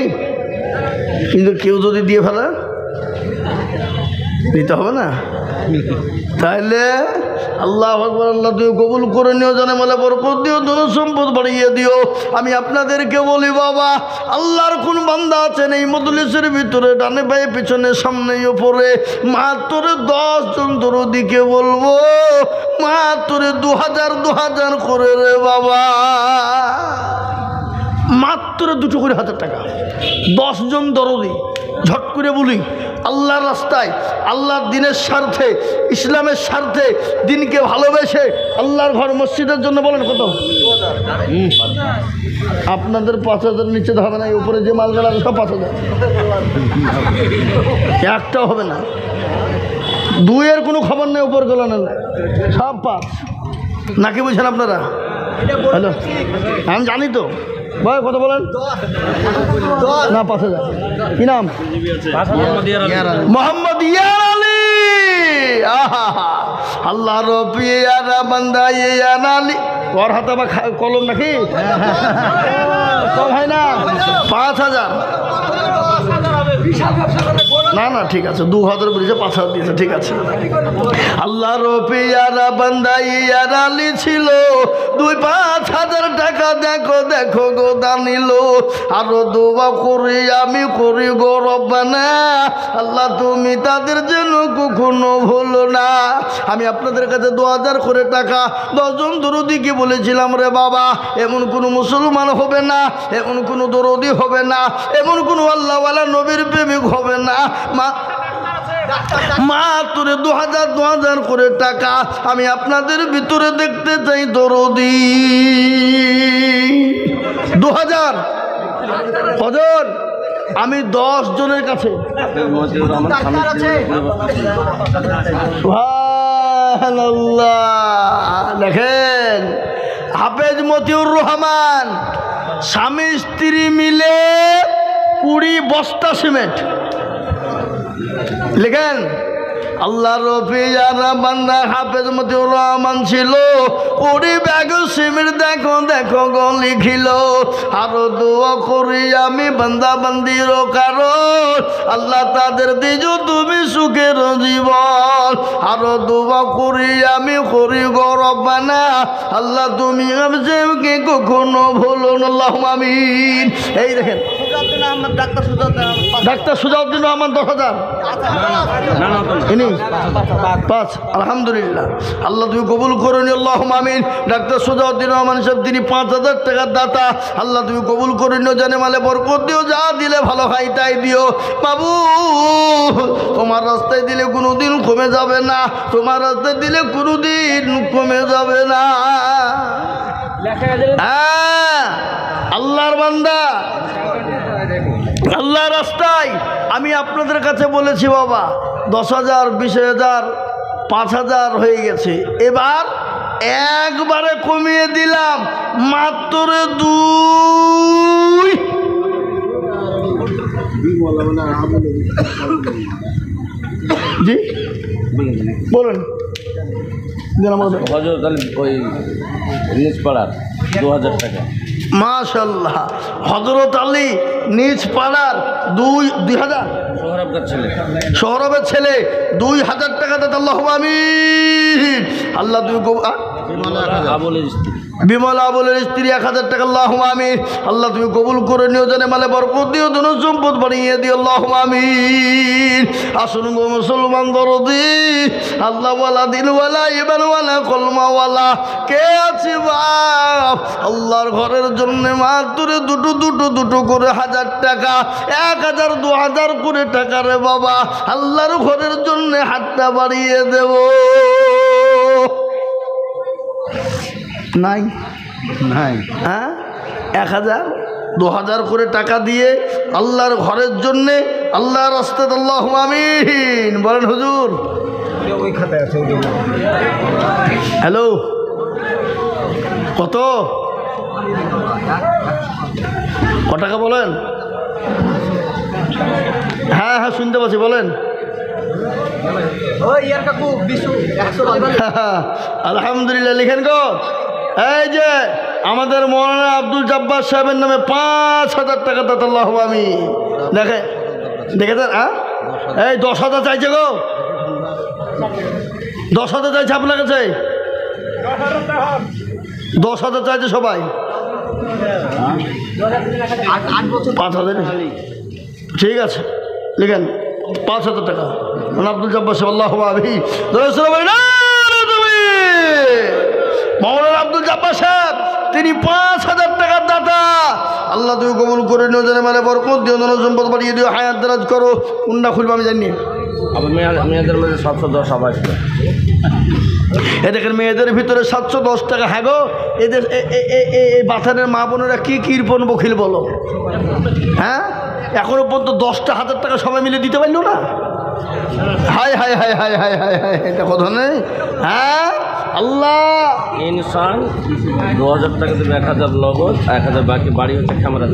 কিন্তু কেউ যদি দিয়ে ফেলে দিতে হবে না, তাইলে আল্লাহ আকবার। আল্লাহ তুমি কবুল করে নিও, জানে মালে বরকত দিও, ধন সম্পদ বাড়িয়ে দিও। আমি আপনাদেরকে বলি বাবা, আল্লাহর কোন বান্দা আছেন এই মজলিসের ভিতরে, ডানে বায়ে পিছনে সামনে উপরে, মাত্র 10 জন দরদিকে বলবো, মাত্র 2,000 করে রে বাবা, মাত্র 2 করে 1,000 টাকা। 10 জন দরদি ঝট করে বলি, আল্লাহর রাস্তায়, আল্লাহর দিনের স্বার্থে, ইসলামের স্বার্থে, দিনকে ভালোবেসে আল্লাহর ঘর মসজিদের জন্য বলেন কত? আপনাদের 5,000 নিচে হবে না, উপরে যে মালগাড়া সব 5,000, একটাও হবে না। 2-এর কোনো খবর নেই, উপর গেল না, সব 5 নাকি বুঝছেন আপনারা? হ্যালো, আমি জানি তো ভাই, কত বলেন? না 5,000। কি নাম? মোহাম্মদ ইয়ার আলী। আহা, আল্লাহ রবি ইয়ারা বান্দা ইয়ার আলী। ওর হাতে বা কলম নাকি? কম হয় না? 5,000। না না ঠিক আছে, 2,000 বলেছে, 5,000 দিয়েছে, ঠিক আছে। আল্লাহ রবি ইয়ারা বান্দা ইয়ার আলী ছিল, 2-5,000 টাকা দেখো দেখো গো দানিল। আরো দোয়া করি আমি করি গো রব্বানা, আল্লাহ তুমি তাদের জন্য কখনো ভুলো না। আমি আপনাদের কাছে 2,000 করে টাকা 10 জন দরদিকে বলেছিলাম, রে বাবা, এমন কোনো মুসলমান হবে না, এমন কোনো দরদি হবে না, এমন কোনো আল্লাহওয়ালা নবীর প্রেমিক হবে না। মাত্র 2,000 করে টাকা আমি আপনাদের ভিতরে দেখতে চাই দরদি। 2,000 কজন? আমি 10 জনের কাছে। দেখেন, হাফেজ মতিউর রহমান স্বামী স্ত্রী মিলে 20 বস্তা সিমেন্ট লেখেন। আল্লাহ রফি যারা বান্দা হাফেজ মতিউর রহমান ছিল, 20 ব্যাগ সিমেন্ট দেখো দেখো গো লিখিল। আরো দোয়া করি আমি বান্দা বান্দির কারণ, আল্লাহ তাদের দিজো তুমি সুখের জীবন। আরো দোয়া করি আমি করি গো রব্বানা, আল্লাহ তুমি আমাকে কখনো ভুলো না, আল্লাহুম্মা আমিন। এই দেখেন, ডাক্তার সুজাউদ্দিন রহমান 10,000। ইনি 5। আলহামদুলিল্লাহ, আল্লাহ তুমি কবুল করুন, আল্লাহুম্মা আমিন। ডাক্তার সুজাউদ্দিন রহমান সাহেব তিনি 5,000 টাকার দাতা, আল্লাহ তুমি কবুল করুন, জানে মালে বরকত দিও, যা দিলে ভালো হয় তাই দিও বাবু। তোমার রাস্তায় দিলে কোনোদিন কমে যাবে না, তোমার রাস্তায় দিলে কোনোদিন কমে যাবে না। হ্যাঁ, আল্লাহর বান্দা, আল্লাহ রাস্তায় আমি আপনাদের কাছে বলেছি বাবা, 10,000, 20,000, 5,000 হয়ে গেছে। এবার একবারে কমিয়ে দিলাম মাত্র 2। জি বলুন। ওই নিজ পাড়ার 2,000 টাকা। মাশাআল্লাহ, হযরত আলী নিজ পাড়ার 2,000, সৌরভের ছেলে 2,000 টাকা দেন, আল্লাহুম্মা আমিন। আল্লাহ তুমি বিমলা আবুলের স্ত্রী 1,000 টাকা, আল্লাহুম্মা আমিন। আল্লাহ তুমি কবুল করে নিও, জানে মালে বরকত দিও, ধন সম্পদ বাড়িয়ে দিও, আল্লাহুম্মা আমিন। আসুন গো মুসলমান দরদি, আল্লাহওয়ালা, দিনওয়ালা, ইমানওয়ালা, কলমাওয়ালা কে আছে বাপ? আল্লাহর ঘরের জন্য মাত্র দুটো করে 1,000 টাকা, 1,000, 2,000 করে টাকা রে বাবা, আল্লাহর ঘরের জন্য হাতটা বাড়িয়ে দেব। নাই নাই, হ্যাঁ, 1,000, 2,000 করে টাকা দিয়ে আল্লাহর ঘরের জন্যে, আল্লাহর রাস্তায়, আল্লাহুম্মা আমিন বলেন হুজুর। ওই খাতায় আছে। হ্যালো, কত টাকা বলেন? হ্যাঁ হ্যাঁ শুনতে পাচ্ছি, বলেন। আলহামদুলিল্লাহ, লিখেন গো। এই যে আমাদের মৌলানা আব্দুল জব্বার সাহেবের নামে 5,000 টাকা দাতা, আল্লাহুম্মা আমিন। দেখেছেন? হ্যাঁ, এই 10,000 চাইছে গো, 10,000 চাইছে আপনার কাছে, 10,000 চাইছে সবাই। 5,000, ঠিক আছে, লিখেন 5,000 টাকা আব্দুল জব্বার সাহেব, আল্লাহুম্মা আমিন। মৌলানা আব্দুল জব্বার সাহেব তিনি 5,000 টাকার দাতা, আল্লাহ আল্লাহ তুমি কবুল করে নিও, জানে মানে বরকত দিও, ধন সম্পদ বাড়িয়ে দিও, হায়াত দারাজ করো। কোনটা খুলবো আমি জানি। আবার মেয়েদের মধ্যে 710 আবার ছিল। এ দেখেন মেয়েদের ভিতরে 710 টাকা। হ্যাঁ গো, এদের এই বাথানের মা বোনেরা কি কৃপণ বখিল বলো। হ্যাঁ, এখনো পর্যন্ত 10টা 1000 টাকা সবাই মিলে দিতে পারলো না। হায় হায় হায় হায় হায় হায় হায়, এটা কথা নেই। হ্যাঁ আল্লাহ, ইনসান 2000 টাকা দেবে, 1000 নগদ, 1000 বাকি বাড়ি হচ্ছে ক্যামেরা।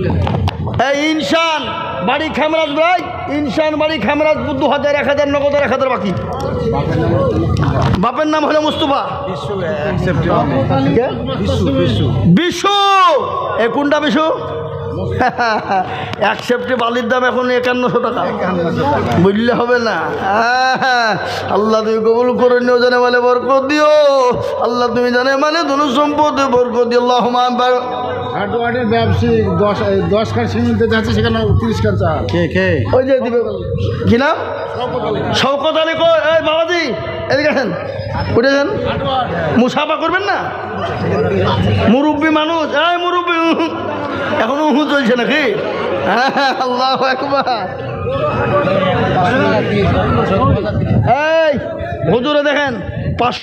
এই ইনসান বাড়ি খামরাজ ভাই, ইনসান বাড়ি খামরাজ 2000, 1000 নগদ আর 1000 বাকি। বাপের নাম হলো মুস্তফা। কে? বিশু। এ কোনটা বিশু? 1 সেপ্টে বালির দাম এখন 5100 টাকা। বুঝলে হবে না। আল্লাহ তুমি কবুল করে নিও, জানে মানে বরকত দিও। আল্লাহ তুমি জানে মানে ধন সম্পদ বরকত দিও। আল্লাহুম্মা হাটওয়ার্ডের ব্যবসায়িক 10 কার সিমেন্টে যাচ্ছে, সেখানে 30 কার চাল। কে ওই যে দিবে কি নাম, শওকত আলী। এই বাবাজি এদিকে আসেন, উঠেছেন। মুসাফা করবেন না, মুরব্বী মানুষ। এই মুরব্বী এখনো উহু চলছে নাকি? আল্লাহু আকবার। এই হুজুরে দেখেন 500